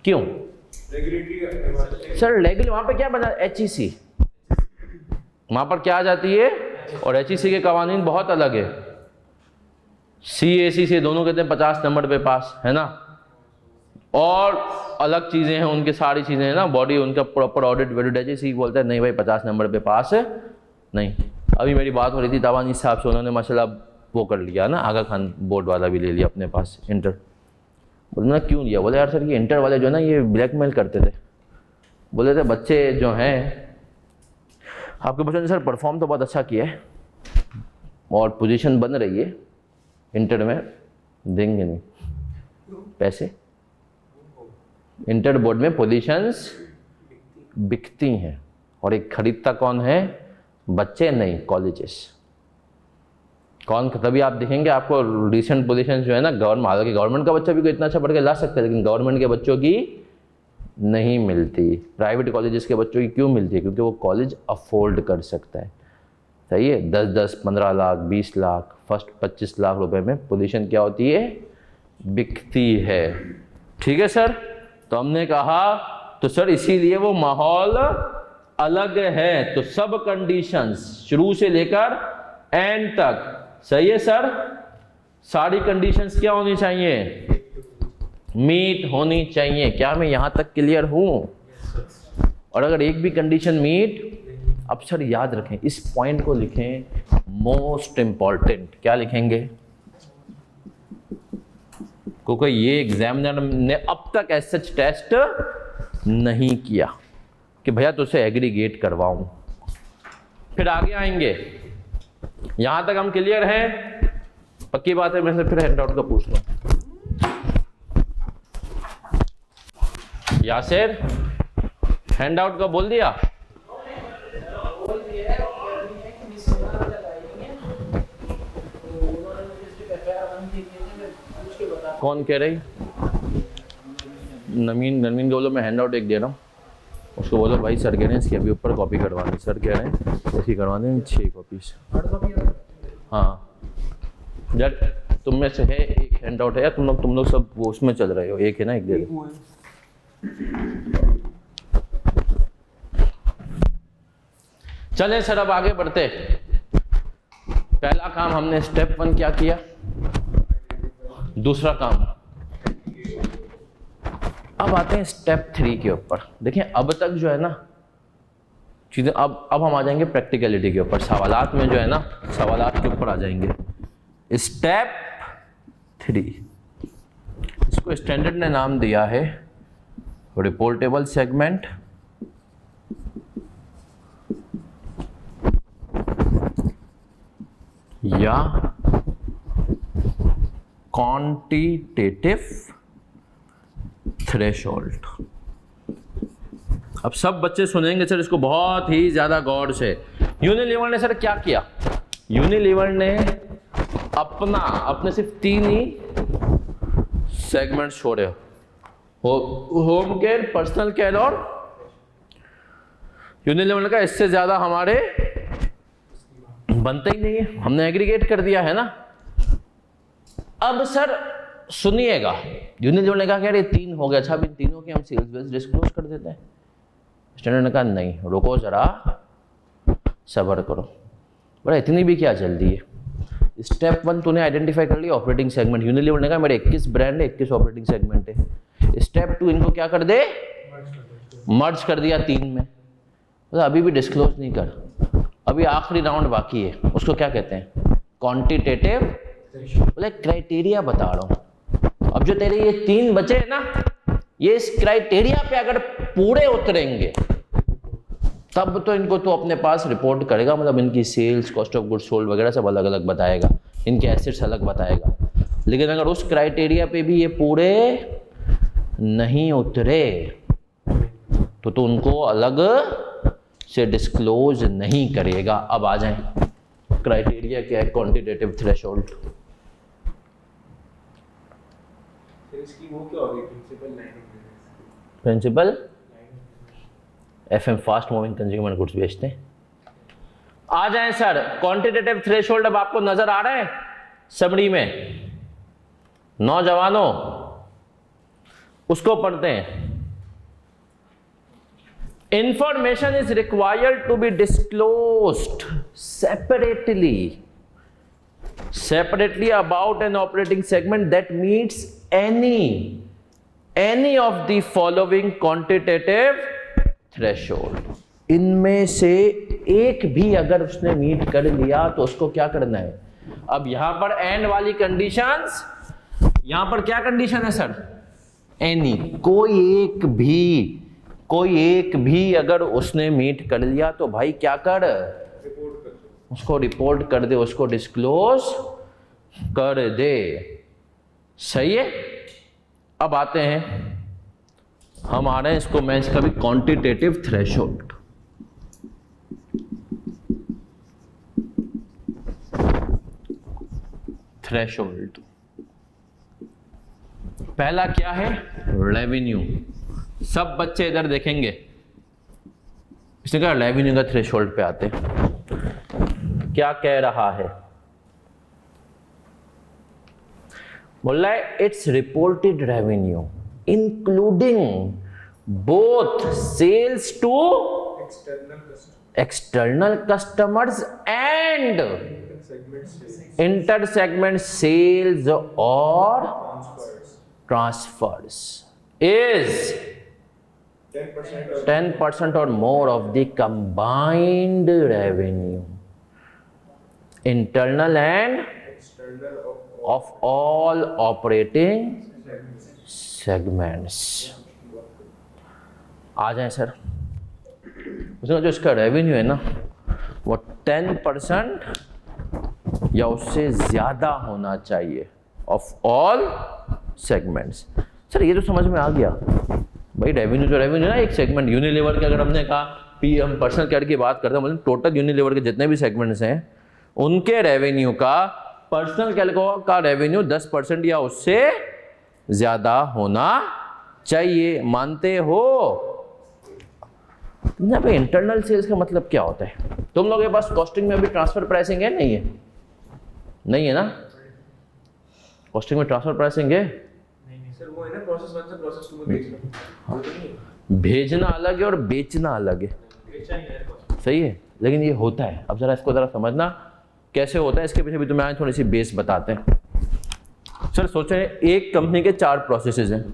क्यों सर? रेगुलर वहां पे क्या बना? HEC, वहां पर क्या आ जाती है? और HEC के कवानीन बहुत अलग है। CAC से दोनों कहते हैं 50 नंबर पे पास, है ना? और अलग चीजें हैं उनके, सारी चीजें हैं ना, बॉडी उनका प्रॉपर ऑडिट वैलिड। HEC बोलता है नहीं भाई 50 नंबर पे पास है नहीं। अभी मेरी बात हो रही थी ताबानी साहब से, उन्होंने माशाल्लाह वो कर लिया ना, आगा खान बोर्ड वाला भी ले लिया अपने पास इंटर। बोले ना क्यों लिया? बोले यार सर ये इंटर वाले जो ना ये ब्लैकमेल करते थे। बोले थे बच्चे जो हैं आपके बच्चों ने सर परफॉर्म तो बहुत अच्छा किया है और पोजीशन बन रही है इंटर में, देंगे नहीं पैसे। इंटर बोर्ड में पोजीशंस बिकती हैं और एक खरीदता कौन है? बच्चे नहीं, कॉलेजेस। कौन? तभी आप देखेंगे आपको रिसेंट पोजीशन जो है ना गवर्नमेंट, हालांकि गवर्नमेंट का बच्चा भी कोई इतना अच्छा पढ़ के ला सकता है, लेकिन गवर्नमेंट के बच्चों की नहीं मिलती। प्राइवेट कॉलेजेस के बच्चों की क्यों मिलती है? क्योंकि वो कॉलेज अफोर्ड कर सकता है। सही है, 10-10, 15 लाख, 20 लाख, फर्स्ट 25 लाख रुपए में पोजीशन क्या होती है? बिकती है। ठीक है सर, तो हमने कहा तो सर इसीलिए वो माहौल अलग है। तो सब कंडीशंस शुरू से लेकर एंड तक, सही है सर? सारी कंडीशंस क्या होनी चाहिए? मीट होनी चाहिए। क्या मैं यहां तक क्लियर हूं? और अगर एक भी कंडीशन मीट, अब सर याद रखें इस पॉइंट को लिखें, मोस्ट इंपॉर्टेंट। क्या लिखेंगे? क्योंकि ये एग्जामिनर ने अब तक एज सच टेस्ट नहीं किया कि भैया तुझसे एग्रीगेट करवाऊं। फिर आगे आएंगे। यहां तक हम क्लियर हैं? पक्की बात है। मैं से फिर हैंडआउट का पूछ लूं। यासिर हैंडआउट का बोल दिया? कौन कह रही? नवीन को बोलो मैं हैंडआउट एक दे रहा हूँ, उसको बोलो भाई सर कह रहे हैं इसकी अभी ऊपर कॉपी करवानी। सर कह रहे हैं ऐसी करवा दें 6 कॉपीज। हाँ जब तुम में से है एक हैंडआउट है या तुम लोग सब वो उसमें चल रहे हो? एक है ना, एक दे दो। चलें सर अब आगे बढ़ते। पहला काम हमने स्टेप 1 क्या किया? दूसरा काम। अब आते हैं स्टेप 3 के ऊपर। देखें अब तक जो है ना चीजें, अब हम आ जाएंगे प्रैक्टिकलिटी के ऊपर। सवालात में जो है ना, सवालात के ऊपर आ जाएंगे। स्टेप 3, इसको स्टैंडर्ड ने नाम दिया है रिपोर्टेबल सेगमेंट या क्वांटिटेटिव थ्रेशोल्ड। अब सब बच्चे सुनेंगे सर इसको बहुत ही ज्यादा गौर से। यूनिलीवर ने सर क्या किया? यूनिलीवर ने अपने सिर्फ 3 ही सेगमेंट छोड़े, होम केयर, पर्सनल केयर और यूनिलीवर का इससे ज्यादा हमारे बनते ही नहीं है। हमने एग्रीगेट कर दिया है ना। अब सर सुनिएगा, यूनिलीवर ने कहा कि यार ये 3 हो गया, अच्छा अब इन तीनों की हम सेल्स बेस डिस्क्लोज कर देते हैं। स्टैंडर्ड ने कहा नहीं, रुको जरा, सब्र करो। बड़ा इतनी भी क्या जल्दी है? स्टेप 1 तूने आइडेंटिफाई कर लिया ऑपरेटिंग सेगमेंट। यूनिलीवर ने कहा मेरे 21 ब्रांड है, 21 ऑपरेटिंग सेगमेंट है। स्टेप 2 इनको क्या कर दे? मर्ज कर दिया 3 में। मतलब अभी भी डिस्क्लोज नहीं कर, अभी आखिरी राउंड बाकी है। उसको क्या कहते हैं? क्वांटिटेटिव। बोले क्राइटेरिया बता रहा हूं। अब जो तेरे ये 3 बचे हैं ना, ये इस क्राइटेरिया पे अगर पूरे उतरेंगे तब तो इनको तो अपने पास रिपोर्ट करेगा। मतलब इनकी sales, cost of goods sold वगैरह सब अलग अलग बताएगा, इनके एसेट्स अलग बताएगा। लेकिन अगर उस क्राइटेरिया पे भी ये पूरे नहीं उतरे तो उनको अलग से डिस्क्लोज नहीं करेगा। अब आ जाएं, क्राइटेरिया क्या है? Quantitative threshold. इसकी वो क्या होगी? Principal FM fast moving consumer goods बेचते हैं। आ जाएं सर, क्वांटिटेटिव थ्रेशोल्ड अब आपको नजर आ रहा है? समरी में नौजवानों उसको पढ़ते हैं। Information is required to be disclosed separately about an operating segment that meets any of the following quantitative threshold। इनमें से एक भी अगर उसने मीट कर लिया तो उसको क्या करना है? अब यहां पर एंड वाली कंडीशंस, यहां पर क्या कंडीशन है सर? एनी, कोई एक भी अगर उसने मीट कर लिया तो भाई क्या कर? उसको रिपोर्ट कर दे, उसको डिस्क्लोज कर दे। सही है। अब आते हैं, हम आ रहे हैं इसको, मैं इसका भी क्वांटिटेटिव थ्रेशोल्ड। थ्रेशोल्ड पहला क्या है? रेवेन्यू। सब बच्चे इधर देखेंगे, इसने कहा रेवेन्यू का थ्रेशोल्ड पे आते हैं। क्या कह रहा है? बोल रहा है its reported revenue including both sales to external customers and inter segment sales और transfers is 10% or more of the combined revenue, internal and of all operating segments। आ जाए सर, उसमें जो इसका रेवेन्यू है ना वो 10% या उससे ज्यादा होना चाहिए ऑफ ऑल सेगमेंट्स। सर ये तो समझ में आ गया भाई, रेवेन्यू तो रेवेन्यू ना, एक सेगमेंट यूनिलीवर के अगर हमने कहा हम पर्सनल केयर की बात करते हैं, मतलब टोटल यूनिलीवर के जितने भी सेगमेंट्स हैं उनके रेवेन्यू का पर्सनल केयर का रेवेन्यू 10% या उससे ज्यादा होना चाहिए। मानते हो? यहाँ पे इंटरनल सेल्स का मतलब क्या होता है? तुम लोगों के पास कॉस्टिंग में अभी ट्रांसफर प्राइसिंग है? नहीं है, नहीं है ना? कॉस्टिंग में ट्रांसफर प्राइसिंग है? सर वो है ना प्रोसेस 1 से प्रोसेस 2 में भेजना। भेजना अलग है और बेचना अलग है। सही है, लेकिन ये होता है। अब जरा इसको जरा समझना कैसे होता है, इसके पीछे भी तुम्हें आज थोड़ी सी बेस बताते हैं। सर सोचें एक कंपनी के 4 प्रोसेसेस हैं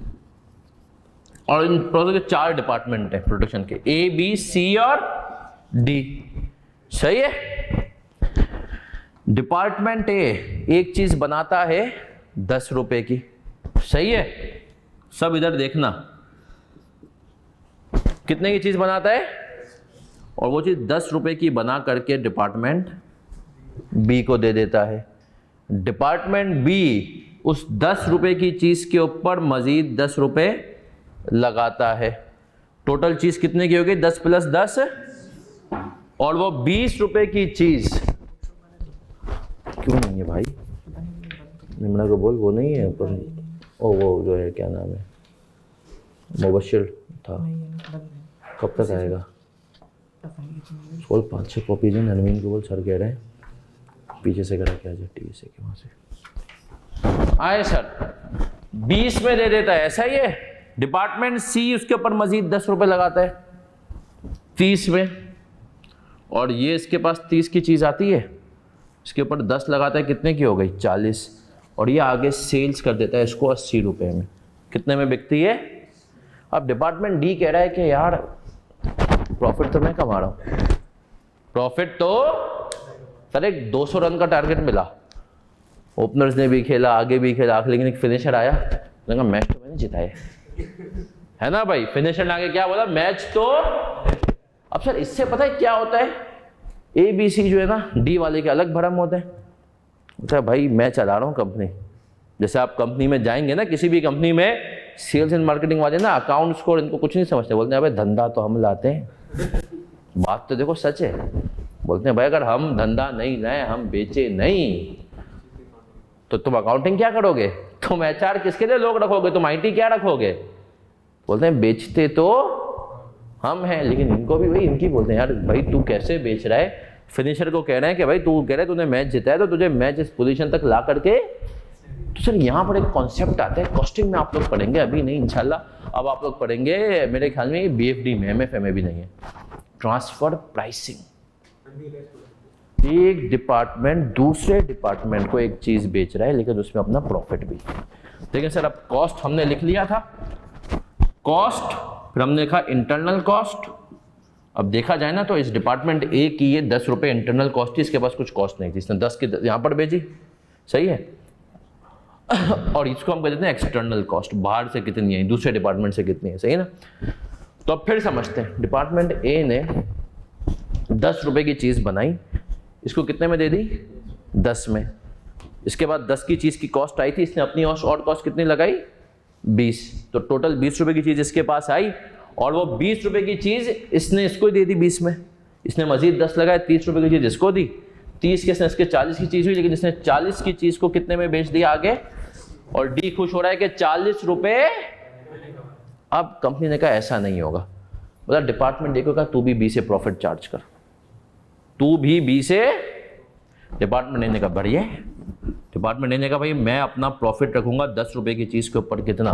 और इन प्रोसेस के 4 डिपार्टमेंट हैं प्रोडक्शन के, ए बी सी और डी। सही है। डिपार्टमेंट ए एक चीज बनाता है 10 रुपए की। सही है। सब इधर देखना, कितने की चीज बनाता है? और वो चीज 10 रुपए की बना करके डिपार्टमेंट बी को दे देता है। डिपार्टमेंट बी उस 10 रुपए की चीज के ऊपर मजीद 10 रुपए लगाता है। टोटल चीज कितने की होगी? 10 + 10, और वो 20 रुपए की चीज क्यों नहीं है भाई? निम्रा को बोल, वो नहीं है पर वो जो है क्या नाम है, मुबशिर था, कब तक आएगा? बोल 5-6 कॉपी हैं। नरमीन को बोल सर कह रहे हैं पीछे से करा क्या जाए, टीवी से कि वहाँ से आए सर। 20 में दे देता है, ऐसा ही है। डिपार्टमेंट सी उसके ऊपर मजीद 10 रुपए लगाता है 30 में, और ये इसके पास 30 की चीज़ आती है, इसके ऊपर 10 लगाता है, कितने की हो गई? 40, और ये आगे सेल्स कर देता है इसको 80 रुपए में। कितने में बिकती है? अब डिपार्टमेंट डी कह रहा है कि यार प्रॉफिट तो मैं कमा रहा हूँ, प्रॉफिट तो सर एक 200 रन का टारगेट मिला, ओपनर्स ने भी खेला, आगे भी खेला, लेकिन एक फिनिशर आया, मैच तो मैंने जिताया है ना भाई। फिनिशर ने आगे क्या बोला? मैच तो। अब सर इससे पता है क्या होता है? ए बी सी जो है ना डी वाले के अलग भरम होते हैं। अच्छा भाई मैं चला रहा हूँ कंपनी, जैसे आप कंपनी में जाएंगे ना, किसी भी कंपनी में सेल्स एंड मार्केटिंग वाले ना अकाउंट्स को इनको कुछ नहीं समझते, बोलते हैं भाई धंधा तो हम लाते हैं। बात तो देखो सच है, बोलते हैं भाई अगर हम धंधा नहीं लाए, हम बेचे नहीं, तो तुम अकाउंटिंग क्या करोगे? तुम एचआर किसके लिए लोग रखोगे? तुम आईटी क्या रखोगे? बोलते हैं बेचते तो हम हैं, लेकिन इनको भी भाई इनकी बोलते हैं यार भाई तू कैसे बेच रहा है? फिनिशर को कह रहे हैं कि भाई तू कह रहे तूने मैच जीता है तो तुझे मैच इस पोजीशन तक ला करके। तो सर यहाँ पर एक कॉन्सेप्ट आता है, कॉस्टिंग में आप लोग पढ़ेंगे, अभी नहीं इंशाल्लाह, अब आप लोग पढ़ेंगे मेरे ख्याल में BFD में, MFA में भी नहीं है, ट्रांसफर प्राइसिंग। एक डिपार्टमेंट दूसरे डिपार्टमेंट को एक चीज बेच रहा है लेकिन उसमें अपना प्रॉफिट भी। देखिए सर, अब कॉस्ट हमने लिख लिया था, कॉस्ट, फिर हमने लिखा इंटरनल कॉस्ट। अब देखा जाए ना तो इस डिपार्टमेंट ए की ये 10 रुपये इंटरनल कॉस्ट थी, इसके पास कुछ कॉस्ट नहीं थी, इसने 10 की यहाँ पर भेजी, सही है। और इसको हम कहते हैं एक्सटर्नल कॉस्ट, बाहर से कितनी है, दूसरे डिपार्टमेंट से कितनी है, सही है ना। तो अब फिर समझते हैं, डिपार्टमेंट ए ने 10 रुपये की चीज़ बनाई, इसको कितने में दे दी, 10 में। इसके बाद 10 की चीज़ की कॉस्ट आई थी, इसने अपनी और कॉस्ट कितनी लगाई, 20। तो टोटल 20 रुपये की चीज़ इसके पास आई और वो 20 रुपये की चीज़ इसने इसको दे दी 20 में। इसने मजीद 10 लगाए, 30 रुपये की चीज़ इसको दी, 30 के इसके 40 की चीज़ हुई, लेकिन इसने 40 की चीज़ को कितने में बेच दिया आगे। और डी खुश हो रहा है कि 40 रुपये। अब कंपनी ने कहा ऐसा नहीं होगा, मतलब डिपार्टमेंट देखो कहा तू भी 20 से प्रॉफिट चार्ज कर, तू भी 20 से। डिपार्टमेंट ने कहा बढ़िया। डिपार्टमेंट ने कहा भाई मैं अपना प्रॉफिट रखूंगा 10 रुपये की चीज़ के ऊपर, कितना।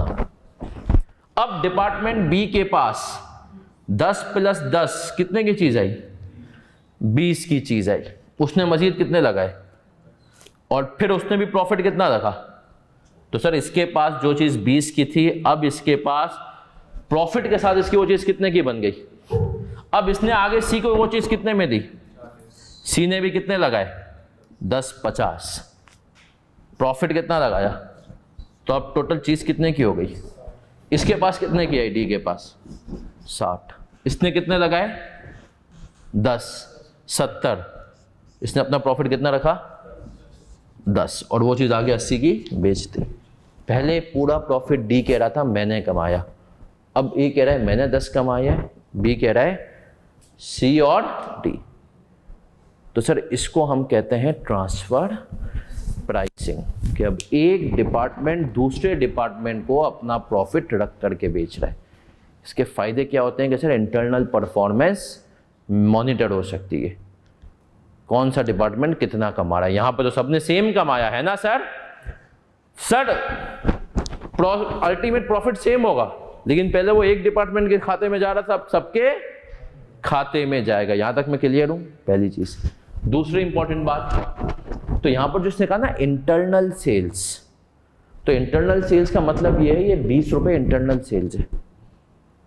अब डिपार्टमेंट बी के पास 10 + 10 कितने की चीज़ आई, 20 की चीज़ आई, उसने मजीद कितने लगाए और फिर उसने भी प्रॉफिट कितना रखा। तो सर इसके पास जो चीज़ 20 की थी, अब इसके पास प्रॉफिट के साथ इसकी वो चीज़ कितने की बन गई। अब इसने आगे सी को वो चीज़ कितने में दी, सी ने भी कितने लगाए, 10 + 50, प्रॉफिट कितना लगाया। तो अब टोटल चीज़ कितने की हो गई, इसके पास कितने की आई, डी के पास 60, इसने कितने लगाए 10, 70, इसने अपना प्रॉफिट कितना रखा 10, और वो चीज़ आगे 80 की बेच दी। पहले पूरा प्रॉफिट डी कह रहा था मैंने कमाया, अब ए कह रहा है मैंने 10 कमाया है, बी कह रहा है सी और डी। तो सर इसको हम कहते हैं ट्रांसफर प्राइसिंग, कि अब एक डिपार्टमेंट दूसरे डिपार्टमेंट को अपना प्रॉफिट रख करके बेच रहा है। इसके फायदे क्या होते हैं कि सर इंटरनल परफॉर्मेंस मॉनिटर हो सकती है, कौन सा डिपार्टमेंट कितना कमा रहा है। यहां पर तो सबने सेम कमाया है ना सर, अल्टीमेट प्रॉफिट सेम होगा, लेकिन पहले वो एक डिपार्टमेंट के खाते में जा रहा था, अब सबके खाते में जाएगा। यहां तक मैं क्लियर हूं, पहली चीज। दूसरी इंपॉर्टेंट बात, तो यहां पर जो इसने कहा ना इंटरनल सेल्स, तो इंटरनल सेल्स का मतलब ये है ये 20 रुपए इंटरनल सेल्स है,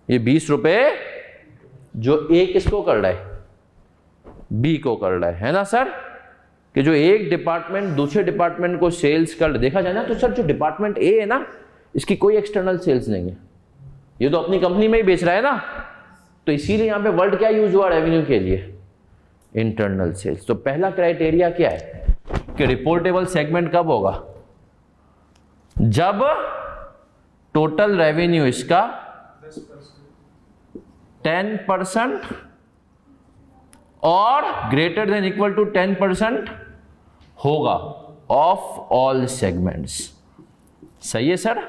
ये 20 रुपए जो ए किसको कर रहा है, बी को कर रहा है ना सर, कि जो एक डिपार्टमेंट दूसरे डिपार्टमेंट को सेल्स कर, देखा जाए ना तो सर जो डिपार्टमेंट ए है ना इसकी कोई एक्सटर्नल सेल्स नहीं है, ये तो अपनी कंपनी में ही बेच रहा है ना, तो इसीलिए यहां पे वर्ड क्या यूज हुआ रेवेन्यू के लिए, इंटरनल सेल्स। तो पहला क्राइटेरिया क्या है कि रिपोर्टेबल सेगमेंट कब होगा, जब टोटल रेवेन्यू इसका 10% और ग्रेटर देन इक्वल टू 10% होगा ऑफ ऑल सेगमेंट्स। सही है सर।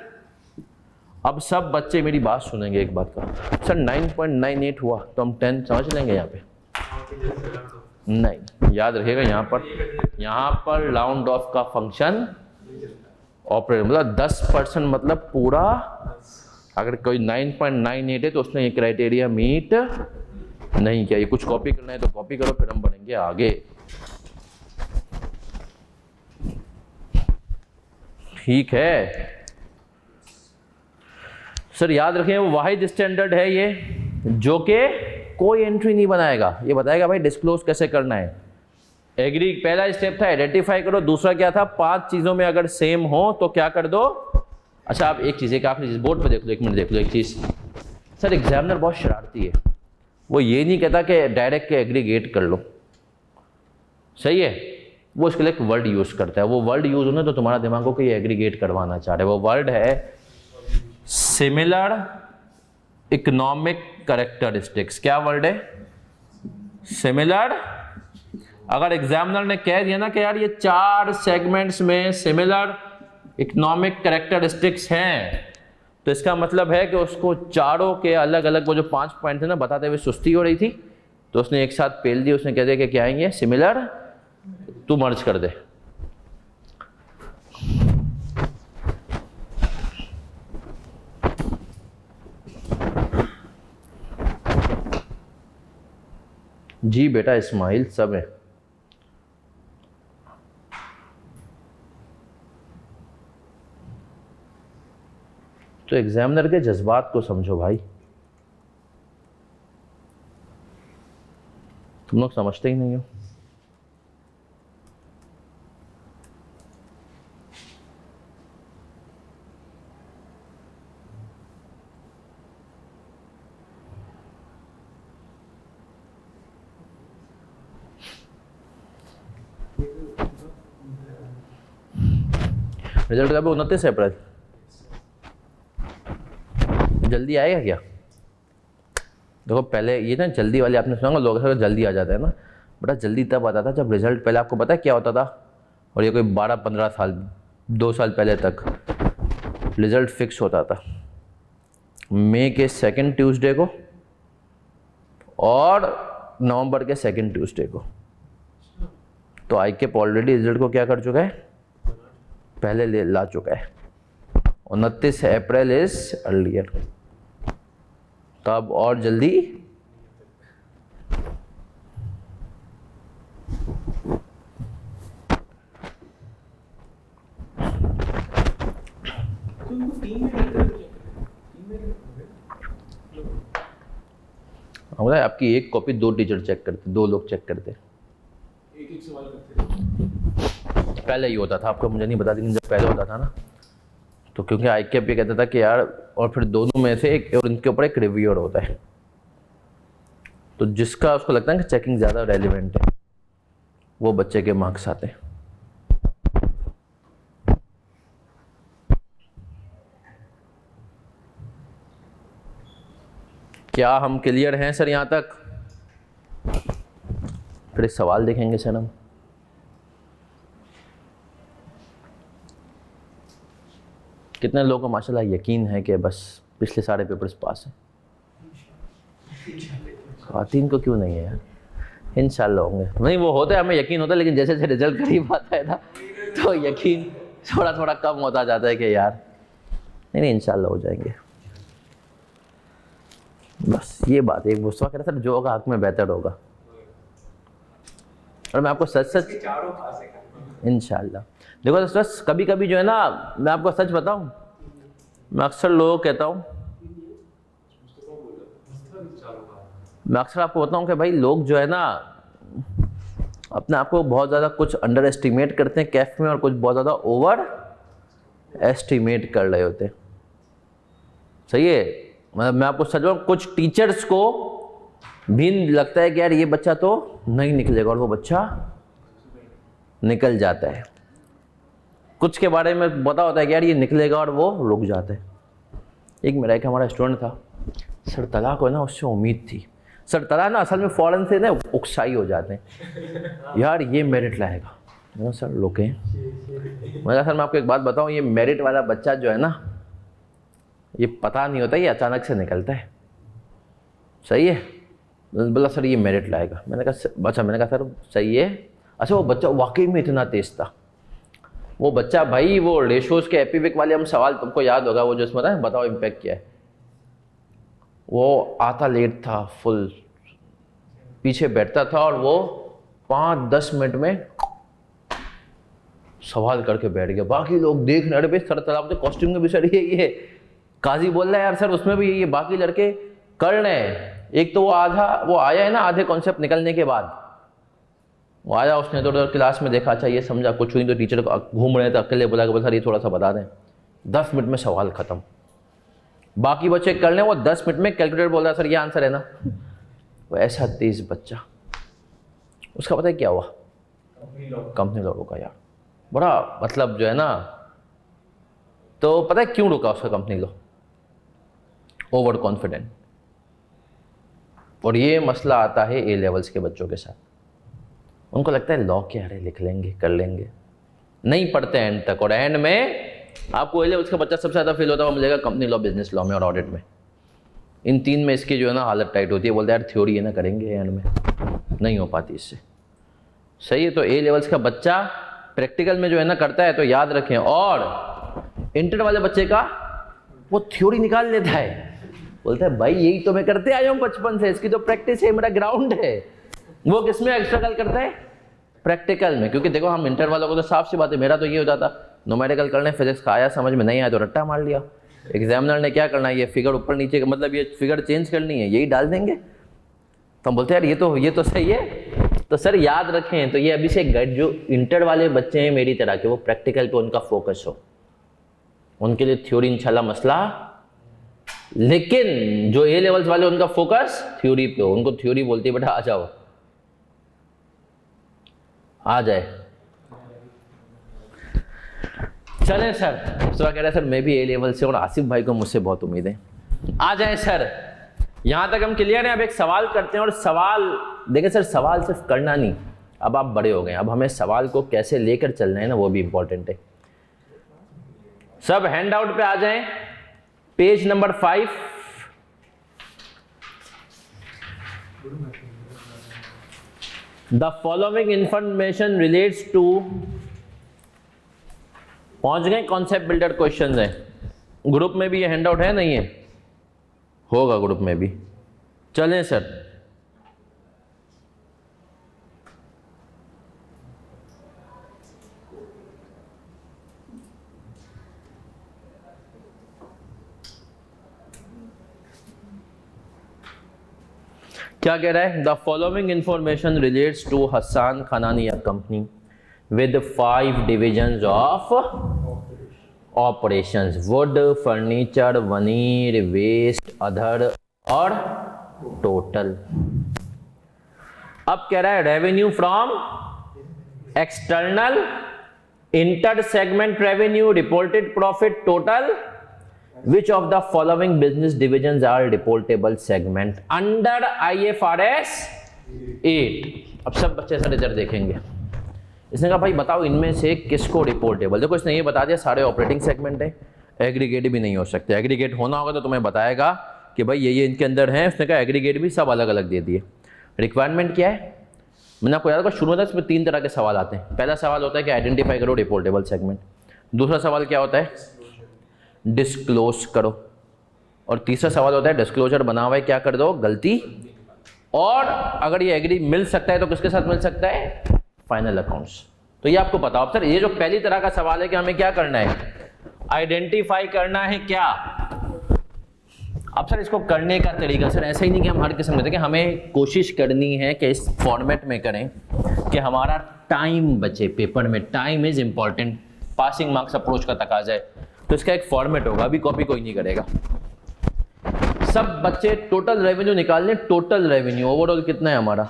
अब सब बच्चे मेरी बात सुनेंगे एक बात का, सर 9.98 हुआ तो हम 10 समझ लेंगे यहाँ पे, नहीं, याद रखिएगा यहाँ पर राउंड ऑफ का फंक्शन ऑपरेट, मतलब 10% मतलब पूरा, अगर कोई 9.98 है तो उसने ये क्राइटेरिया मीट नहीं किया। ये कुछ कॉपी करना है तो कॉपी करो, फिर हम बढ़ेंगे आगे। ठीक है सर, याद रखें वो वाहिद स्टैंडर्ड है ये जो कि कोई एंट्री नहीं बनाएगा, ये बताएगा भाई डिस्क्लोज कैसे करना है। एग्री पहला स्टेप था आइडेंटिफाई करो, दूसरा क्या था 5 चीजों में अगर सेम हो तो क्या कर दो। अच्छा आप एक चीज़, एक आखिरी चीज़ बोर्ड पे देख लो, 1 मिनट देख लो एक चीज़। सर एग्जामिनर बहुत शरारती है, वो ये नहीं कहता कि डायरेक्ट के एग्रीगेट कर लो, सही है, वो उसके लिए एक वर्ड यूज़ करता है। वो वर्ड यूज़ होना तो तुम्हारा दिमाग को कि ये एग्रीगेट करवाना चाह रहे, वो वर्ड है सिमिलर इकोनॉमिक कैरेक्टरिस्टिक्स। क्या वर्ड है, सिमिलर। अगर एग्जामिनर ने कह दिया ना कि यार ये 4 सेगमेंट्स में सिमिलर इकोनॉमिक कैरेक्टरिस्टिक्स हैं, तो इसका मतलब है कि उसको चारों के अलग अलग वो जो 5 पॉइंट थे ना बताते हुए सुस्ती हो रही थी, तो उसने एक साथ पेल दी, उसने कह दिया कि क्या है ये सिमिलर, तू मर्ज कर दे। जी बेटा इस्माइल सब है। तो एग्जामिनर के जज्बात को समझो भाई, तुम लोग समझते ही नहीं हो। रिजल्ट कब है? 29 अप्रैल। जल्दी आएगा क्या? देखो पहले ये ना जल्दी वाले आपने सुना लोग अगर जल्दी आ जाता है ना, बड़ा जल्दी तब आता था जब रिजल्ट, पहले आपको पता है क्या होता था, और ये कोई 12-15 साल 2 साल पहले तक रिजल्ट फिक्स होता था मई के 2nd ट्यूसडे को और नवंबर के 2nd ट्यूसडे को। तो आईकेप ऑलरेडी रिजल्ट को क्या कर चुका है, पहले ला चुका है। 29 अप्रैल इज अर्लियर, तब और जल्दी हमारा आपकी एक कॉपी 2 टीचर चेक करते, 2 लोग चेक करते, एक सवाल करते। पहले ही होता था, आपको मुझे नहीं बता, लेकिन जब पहले होता था ना, तो क्योंकि आईकेप ये कहता था कि यार, और फिर दोनों में से एक और इनके ऊपर एक रिव्यूअर होता है, तो जिसका उसको लगता है कि चेकिंग ज़्यादा रेलिवेंट है वो बच्चे के मार्क्स आते हैं। क्या हम क्लियर हैं सर यहाँ तक? फिर एक सवाल देखेंगे सर हम। कितने लोगों को माशाल्लाह यकीन है कि बस पिछले सारे पेपर्स पास हैं? खातिन को क्यों नहीं है यार? इंशाल्लाह होंगे। नहीं वो होता है, हमें यकीन होता है, लेकिन जैसे जैसे रिजल्ट करीब आता है ना तो यकीन थोड़ा थोड़ा कम होता जाता है कि यार नहीं इंशाल्लाह हो जाएंगे। बस ये बात है। मुस्तफा कह रहा था जो होगा हक में बेहतर होगा, और मैं आपको सच सच इंशाल्लाह। देखो दोस्तों, कभी कभी जो है ना, मैं आपको सच बताऊं, मैं अक्सर लोगों को कहता हूं, मैं अक्सर आपको बताऊं कि भाई लोग जो है ना अपने आप को बहुत ज़्यादा कुछ अंडर एस्टिमेट करते हैं कैफ में, और कुछ बहुत ज़्यादा ओवर एस्टिमेट कर रहे होते हैं। सही है, मतलब मैं आपको सच बताऊं, कुछ टीचर्स को भी लगता है कि यार ये बच्चा तो नहीं निकलेगा, और वो बच्चा निकल जाता है। कुछ के बारे में पता होता है कि यार ये निकलेगा, और वो रुक जाता है। एक मेरा एक हमारा स्टूडेंट था, सर तला को ना उससे उम्मीद थी। सर तला ना असल में फ़ौरन से ना उकसाई हो जाते हैं, यार ये मेरिट लाएगा। मैं सर रुके, मैं सर मैं आपको एक बात बताऊं, ये मेरिट वाला बच्चा जो है ना, ये पता नहीं होता, ये अचानक से निकलता है। सही है, बोला सर ये मेरिट लाएगा। मैंने कहा अच्छा, मैंने कहा सर सही है। अच्छा वो बच्चा वाकई में इतना तेज था, वो बच्चा भाई, वो रेशोज के एपीविक वाले हम सवाल तुमको याद होगा, वो जो इसमें था बताओ इम्पैक्ट क्या है, वो आता लेट था, फुल पीछे बैठता था, और वो 5-10 मिनट में सवाल करके बैठ गया। बाकी लोग देख रहे, अरे भाई सर तलाब तो कॉस्ट्यूम में भी सर ये काजी बोल रहा है यार सर उसमें भी ये बाकी लड़के कर रहे हैं। एक तो वो आया है ना आधे कॉन्सेप्ट निकलने के बाद, वो आया, उसने तो उधर क्लास में देखा, अच्छा ये समझा कुछ हुई, तो टीचर को घूम रहे थे अकेले, बोला कि सर ये थोड़ा सा बता दें। 10 मिनट में सवाल खत्म। बाकी बच्चे कर लें, वो 10 मिनट में कैलकुलेटर बोल रहा सर ये आंसर है ना। वो ऐसा तेज बच्चा, उसका पता है क्या हुआ, कंपनी लॉ रुका यार, बड़ा मतलब जो है ना। तो पता है क्यों रुका उसका कंपनी लॉ? Over confident. और ये मसला आता है ए लेवल्स के बच्चों के साथ, उनको लगता है लॉ क्या है, लिख लेंगे कर लेंगे, नहीं पढ़ते एंड तक, और एंड में आपको ए लेवल्स का बच्चा सबसे ज़्यादा फील होता है वो मिलेगा कंपनी लॉ, बिजनेस लॉ में और ऑडिट में। इन 3 में इसकी जो है ना हालत टाइट होती है, बोलते हैं यार थ्योरी है ना करेंगे एंड में, नहीं हो पाती इससे। सही है, तो ए लेवल्स का बच्चा प्रैक्टिकल में जो है ना करता है तो याद रखें, और इंटर वाले बच्चे का वो थ्योरी निकाल लेता है, बोलता है भाई यही तो मैं करते आया हूँ बचपन से, इसकी तो प्रैक्टिस है, मेरा ग्राउंड है। वो किस में स्ट्रगल करता है? प्रैक्टिकल में। क्योंकि देखो हम इंटर वालों को तो साफ सी बात है, मेरा तो ये हो जाता न्यूमेरिकल करने, फिजिक्स का आया समझ में नहीं आया तो रट्टा मार लिया, एग्जामिनर ने क्या करना है, ये फिगर ऊपर नीचे मतलब ये फिगर चेंज करनी है, यही डाल देंगे। तो हम बोलते हैं यार ये तो सही है। तो सर याद रखें, तो ये अभी से गाइड, जो इंटर वाले बच्चे हैं मेरी तरह के, वो प्रैक्टिकल पे उनका फोकस हो, उनके लिए थ्योरी इंशाल्लाह मसला, लेकिन जो ए लेवल्स वाले उनका फोकस थ्योरी पे हो, उनको थ्योरी बोलती है बेटा आ जाओ, आ जाए। चले सर, दूसरा कह रहा है सर मैं भी ए लेवल से और आसिफ भाई को मुझसे बहुत उम्मीद है, आ जाए सर। यहां तक हम क्लियर हैं। अब एक सवाल करते हैं, और सवाल देखें सर, सवाल सिर्फ करना नहीं, अब आप बड़े हो गए, अब हमें सवाल को कैसे लेकर चलना है ना, वो भी इंपॉर्टेंट है। सब हैंड आउट पे आ जाएं, page number 5। The following information relates to, पहुंच गए, कॉन्सेप्ट बिल्डर क्वेश्चंस हैं। ग्रुप में भी ये हैंड आउट है, नहीं है? होगा ग्रुप में भी। चलें सर, क्या कह रहा है? The following information relates to Hasan Khanania company with 5 divisions of operations: wood, furniture, veneer, waste, other और total। अब कह रहा है revenue from external, inter segment revenue, reported profit, total. Which of the following business divisions are reportable segment under IFRS 8? अब सब बच्चे sir इधर देखेंगे। इसने कहा भाई बताओ इनमें से किसको रिपोर्टेबल, देखो इसने ये बता दिया सारे ऑपरेटिंग सेगमेंट है, एग्रीगेट भी नहीं हो सकते, एग्रीगेट होना होगा तो तुम्हें बताएगा कि भाई ये इनके अंदर है, उसने कहा एग्रीगेट भी, सब अलग अलग दे दिए। रिक्वायरमेंट क्या है? मैंने आपको याद रखा शुरू में इसमें 3 तरह के सवाल आते हैं। पहला सवाल होता है कि आइडेंटिफाई करो रिपोर्टेबल सेगमेंट, दूसरा सवाल क्या होता है? डिस्क्लोज करो, और तीसरा सवाल होता है डिस्क्लोजर बना हुआ है क्या कर दो, गलती, और अगर ये एग्री मिल सकता है तो किसके साथ मिल सकता है? Final accounts. तो ये आपको पता हो। अब सर ये जो पहली तरह का सवाल है कि हमें क्या करना है, आइडेंटिफाई करना है क्या। अब सर इसको करने का तरीका सर ऐसा ही नहीं कि हम हर किस्म के, हमें कोशिश करनी है कि इस फॉर्मेट में करें कि हमारा टाइम बचे पेपर में। Time is important, passing marks approach का तकाजा है, तो इसका एक फॉर्मेट होगा, अभी कॉपी कोई नहीं करेगा। सब बच्चे टोटल रेवेन्यू निकाल लें। टोटल रेवेन्यू ओवरऑल कितना है हमारा?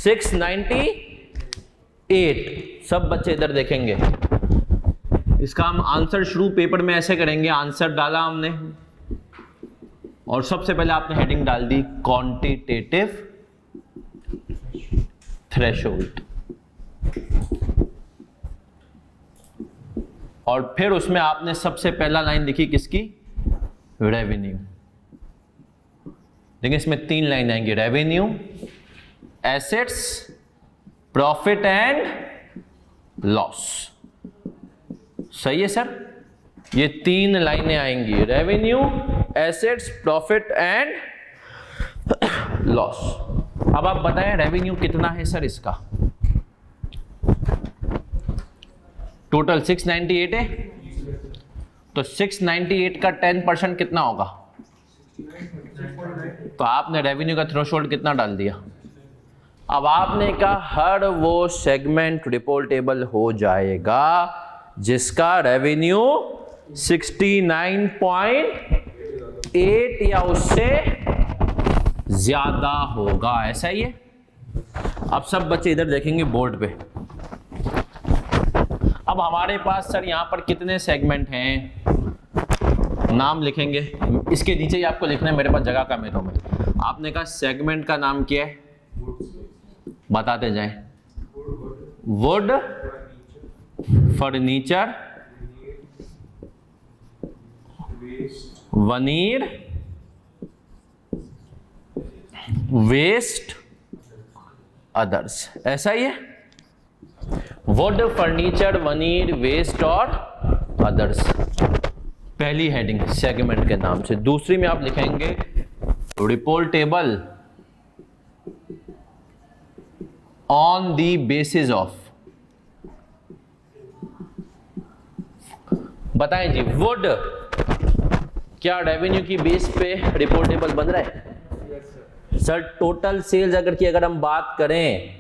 698। सब बच्चे इधर देखेंगे। इसका हम आंसर शुरू पेपर में ऐसे करेंगे, आंसर डाला हमने और सबसे पहले आपने हेडिंग डाल दी क्वांटिटेटिव थ्रेशोल्ड, और फिर उसमें आपने सबसे पहला लाइन लिखी किसकी? रेवेन्यू। देखिए इसमें 3 लाइन आएंगी, revenue, assets, profit and loss. सही है सर? ये 3 लाइनें आएंगी, revenue, assets, profit and loss. अब आप बताएं रेवेन्यू कितना है सर इसका? टोटल 698 है, तो 698 का 10% कितना होगा? तो आपने रेवेन्यू का थ्रेशोल्ड कितना डाल दिया? अब आपने कहा हर वो सेगमेंट रिपोर्टेबल हो जाएगा जिसका रेवेन्यू 69.8 या उससे ज्यादा होगा। ऐसा ही है। अब सब बच्चे इधर देखेंगे बोर्ड पे। अब हमारे पास सर यहां पर कितने सेगमेंट हैं? नाम लिखेंगे, इसके नीचे ही आपको लिखना है, मेरे पास जगह कम है तो मैं। आपने कहा सेगमेंट का नाम क्या है? बताते जाएं। Wood, furniture, veneer, waste, others, ऐसा ही है। वुड, फर्नीचर, वनीर, वेस्ट और अदर्स, पहली हेडिंग सेगमेंट के नाम से। दूसरी में आप लिखेंगे reportable on the basis of, बताएं जी, वुड क्या रेवेन्यू की बेस पे रिपोर्टेबल बन रहा है? सर टोटल सेल्स अगर हम बात करें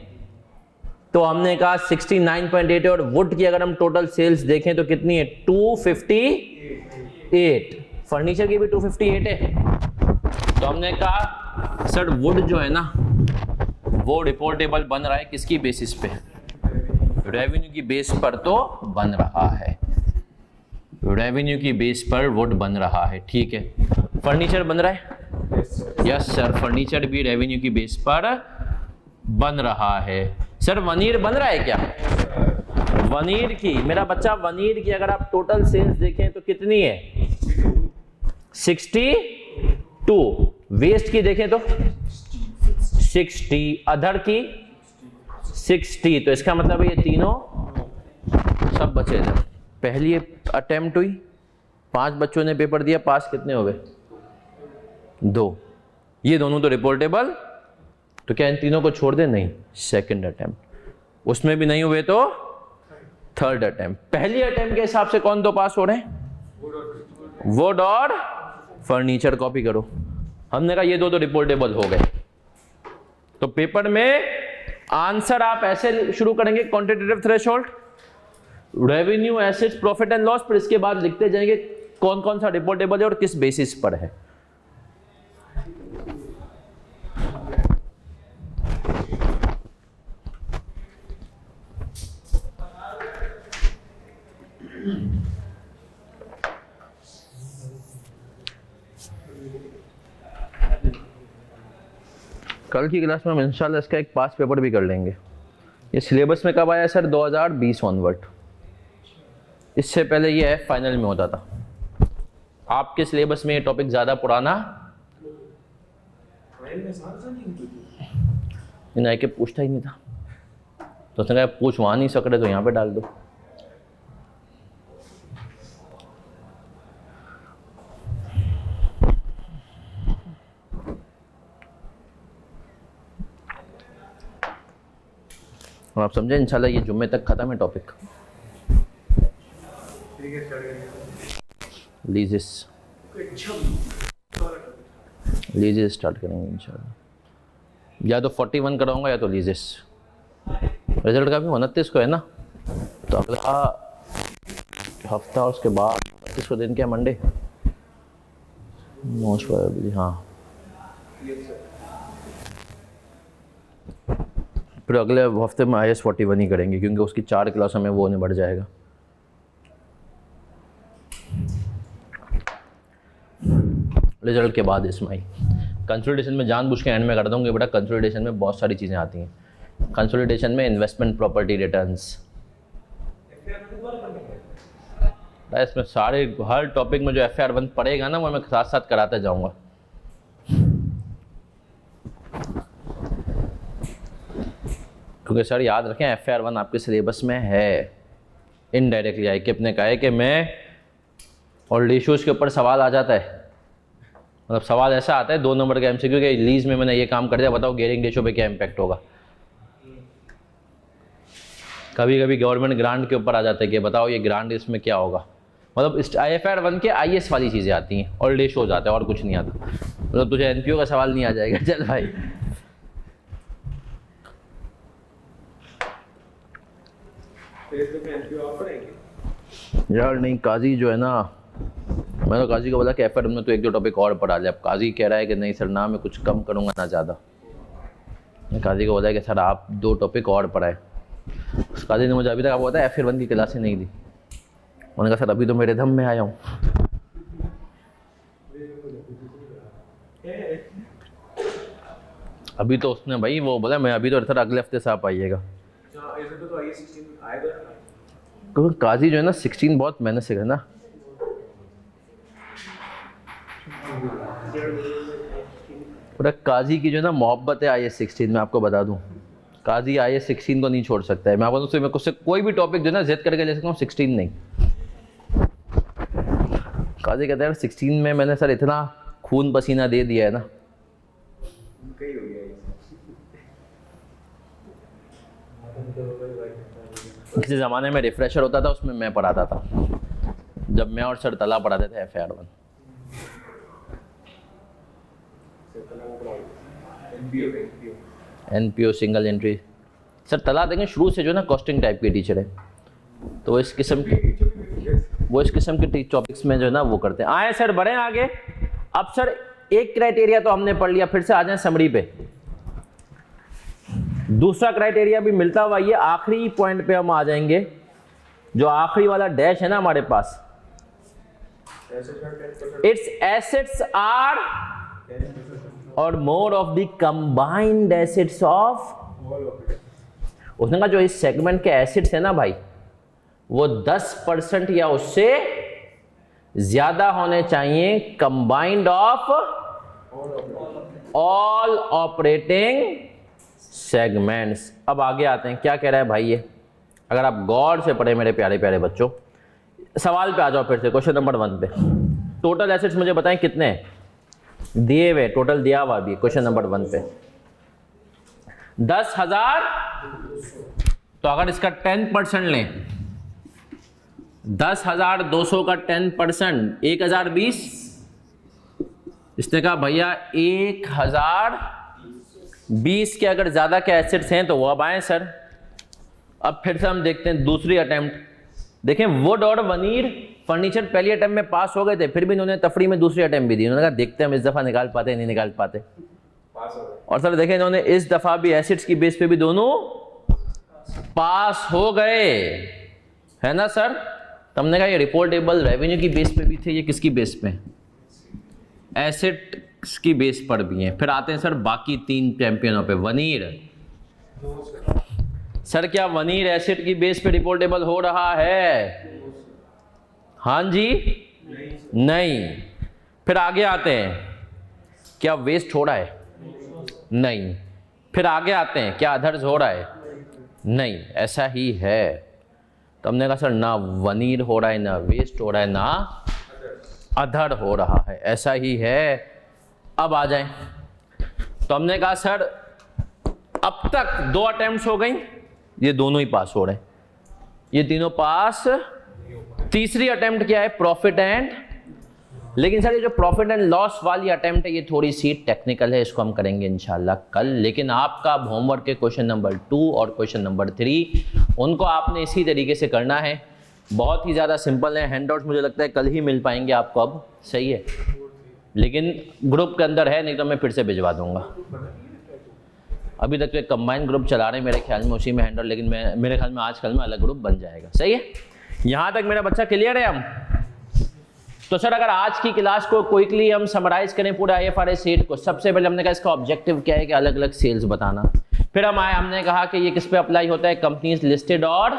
तो हमने कहा 69.8 है, और वुड की अगर हम टोटल सेल्स देखें तो कितनी है? 258। फर्नीचर की भी 258 है। तो हमने कहा सर वुड जो है ना वो रिपोर्टेबल बन रहा है किसकी बेसिस पे? रेवेन्यू की बेस पर तो बन रहा है, रेवेन्यू की बेस पर वुड बन रहा है, ठीक है। फर्नीचर बन रहा है? यस सर, फर्नीचर भी रेवेन्यू की बेस पर बन रहा है। सर वनीर बन रहा है क्या? वनीर की, मेरा बच्चा वनीर की अगर आप टोटल सेल्स देखें तो कितनी है? 62। वेस्ट की देखें तो 60, अदर की 60। तो इसका मतलब ये तीनों सब बचे थे। पहली अटेम्प्ट हुई, 5 बच्चों ने पेपर दिया, पास कितने हो गए? 2। ये दोनों तो रिपोर्टेबल, तो क्या इन तीनों को छोड़ दे? नहीं, सेकंड अटेम्प्ट। उसमें भी नहीं हुए तो थर्ड अटेम्प्ट। पहली अटेम्प्ट के हिसाब से कौन 2 पास हो रहे हैं? वुड और फर्नीचर। कॉपी करो। हमने कहा ये 2 तो रिपोर्टेबल हो गए। तो पेपर में आंसर आप ऐसे शुरू करेंगे, quantitative threshold, revenue, assets, profit and loss, फिर इसके बाद लिखते जाएंगे कौन कौन सा रिपोर्टेबल है और किस बेसिस पर है। कल की क्लास में हम इंशाल्लाह इसका एक पास पेपर भी कर लेंगे। ये सिलेबस में कब आया सर? 2020 ऑनवर्ड। इससे पहले ये है फाइनल में होता था। आपके सिलेबस में ये टॉपिक ज़्यादा पुराना इन आके पूछता ही नहीं था, तो उसने कहा पूछ वहाँ नहीं सक रहे तो यहाँ पे डाल दो। और आप समझे इंशाल्लाह ये जुम्मे तक खत्म है टॉपिक। लीजेस स्टार्ट करेंगे इंशाल्लाह। या तो 41 कराऊंगा या तो लीजेस। रिजल्ट का भी 29 को है ना, तो अगला हफ्ता और उसके बाद 25 को दिन क्या? मंडे, मोस्ट प्रोबेबली हाँ। फिर अगले हफ्ते में IS 41 ही करेंगे, क्योंकि उसकी 4 क्लासों में वो नहीं बढ़ जाएगा। रिजल्ट के बाद इसमें कंसोलिडेशन में जानबूझ के एंड में कर दूँगी बेटा। कंसोलिडेशन में बहुत सारी चीज़ें आती हैं। कंसोलिडेशन में इन्वेस्टमेंट प्रॉपर्टी रिटर्न्स, इसमें सारे हर टॉपिक में जो FR 1 पढ़ेगा ना वो मैं साथ साथ कराता जाऊँगा। क्योंकि सर याद रखें FR 1 आपके सिलेबस में है। इनडायरेक्टली आई कैप ने कहा है कि मैं, और रेशियोज के ऊपर सवाल आ जाता है, मतलब सवाल ऐसा आता है 2 नंबर का MCQ कि लीज में मैंने ये काम कर दिया, बताओ गेयरिंग रेशियो पे क्या इम्पैक्ट होगा। कभी कभी गवर्नमेंट ग्रांट के ऊपर आ जाता है कि बताओ ये ग्रांट इसमें क्या होगा। मतलब FR 1 के IS वाली चीज़ें आती हैं और रेशियोज आता है और कुछ नहीं आता। मतलब तुझे NPO का सवाल नहीं आ जाएगा। चल भाई, यार नहीं, काजी जो है ना, मैंने तो काजी को बोला कि FR में तो 1-2 टॉपिक और पढ़ा ले। अब काजी कह रहा है कि नहीं सर ना, मैं कुछ कम करूँगा ना ज़्यादा। मैं काजी को बोला कि सर आप 2 टॉपिक और पढ़ाए। उस काजी ने मुझे अभी तक आपको पता है FR 1 की क्लास ही नहीं दी। उन्होंने कहा सर अभी तो मेरे दम में आया हूँ। अभी तो उसने भाई वो बोला मैं अभी तो सर अगले हफ्ते से आप आइएगा। क्योंकि काजी जो है ना 16 बहुत मेहनत से करना। पूरा काजी की जो है ना मोहब्बत है IAS 16 में, आपको बता दूं। काजी IAS 16 को नहीं छोड़ सकता है। मैं आपको उससे कोई भी टॉपिक जो है ना जिद करके ले सकता हूँ, 16 नहीं। काजी कहते हैं 16 में मैंने सर इतना खून पसीना दे दिया है ना। कहीं हो गया ये। किसी ज़माने में रिफ्रेशर होता था, उसमें मैं पढ़ाता था, जब मैं और सर तला पढ़ाते थे FIR 1। NPO single entry. Sir तला देंगे शुरू से जो है ना कॉस्टिंग टाइप के टीचर है, तो वो इस किस्म के टॉपिक्स में जो है ना वो करते हैं। आए सर बढ़े आगे। अब सर एक क्राइटेरिया तो हमने पढ़ लिया, फिर से आ जाए समरी पे। दूसरा क्राइटेरिया भी मिलता हुआ ये आखिरी पॉइंट पे हम आ जाएंगे, जो आखिरी वाला डैश है ना हमारे पास, इट्स एसेट्स आर और more of the combined assets of. उसने कहा जो इस सेगमेंट के एसेट्स है ना भाई, वो 10% या उससे ज्यादा होने चाहिए combined of all operating segments. अब आगे आते हैं, क्या कह रहा है भाई ये, अगर आप गौर से पढ़े मेरे प्यारे प्यारे बच्चों। सवाल पे आ जाओ फिर से, क्वेश्चन नंबर 1 पे। टोटल एसेट्स मुझे बताएं कितने हैं, दिए हुए, टोटल दिया हुआ भी क्वेश्चन नंबर 1 पे 10,000। तो अगर इसका 10% लें, 10,200 का 10% 1,020। इसने कहा भैया 1,020 के अगर ज्यादा के एसेट्स हैं तो वो अब आए सर। अब फिर से हम देखते हैं दूसरी अटेम्प्ट। देखें वुड और वनीर फर्नीचर पहली अटेम्प्ट में पास हो गए थे, फिर भी इन्होंने तफरी में दूसरी अटेम्प्ट भी दी। उन्होंने कहा देखते हैं हम इस दफा निकाल पाते हैं नहीं निकाल पाते, पास हो गए। और सर देखें इन्होंने इस दफा भी एसिड्स की बेस पे भी दोनों पास हो गए, है ना सर। तो हमने कहा ये रिपोर्टेबल रेवेन्यू की बेस पे भी थे, ये किसकी बेस पे, एसेट्स की बेस पर भी हैं। फिर आते हैं सर बाकी 3 चैंपियनों पे। वनीर, सर क्या वनीर एसेट की बेस पे रिपोर्टेबल हो रहा है? हाँ जी, नहीं। फिर आगे आते हैं, क्या वेस्ट हो रहा है? नहीं। फिर आगे आते हैं, क्या अदर्स हो रहा है? नहीं, ऐसा ही है। तो हमने कहा सर ना वनीर हो रहा है, ना वेस्ट हो रहा है, ना अदर हो रहा है, ऐसा ही है। अब आ जाएं, तो हमने कहा सर अब तक 2 अटेम्प्ट्स हो गई, ये दोनों ही पास हो रहे हैं, ये तीनों पास। तीसरी अटेम्प्ट क्या है? Profit and. लेकिन सर ये जो प्रॉफिट एंड लॉस वाली अटेम्प्ट है ये थोड़ी सी टेक्निकल है, इसको हम करेंगे इंशाल्लाह कल। लेकिन आपका होमवर्क के क्वेश्चन नंबर 2 और क्वेश्चन नंबर 3 उनको आपने इसी तरीके से करना है, बहुत ही ज़्यादा सिंपल है। हैंडआउट्स मुझे लगता है कल ही मिल पाएंगे आपको, अब सही है, लेकिन ग्रुप के अंदर है, नहीं तो मैं फिर से भिजवा दूंगा। अभी तक तो एक कंबाइंड ग्रुप चला रहे हैं मेरे ख्याल में, उसी में हैंडआउट, लेकिन मेरे ख्याल में आज कल में अलग ग्रुप बन जाएगा, सही है। यहाँ तक मेरा बच्चा क्लियर है हम? तो सर अगर आज की क्लास को क्विकली हम समराइज करें पूरा IFRS 8 को, सबसे पहले हमने कहा इसका ऑब्जेक्टिव क्या है कि अलग अलग सेल्स बताना। फिर हमने कहा कि ये किस पे अप्लाई होता है, कंपनीज लिस्टेड और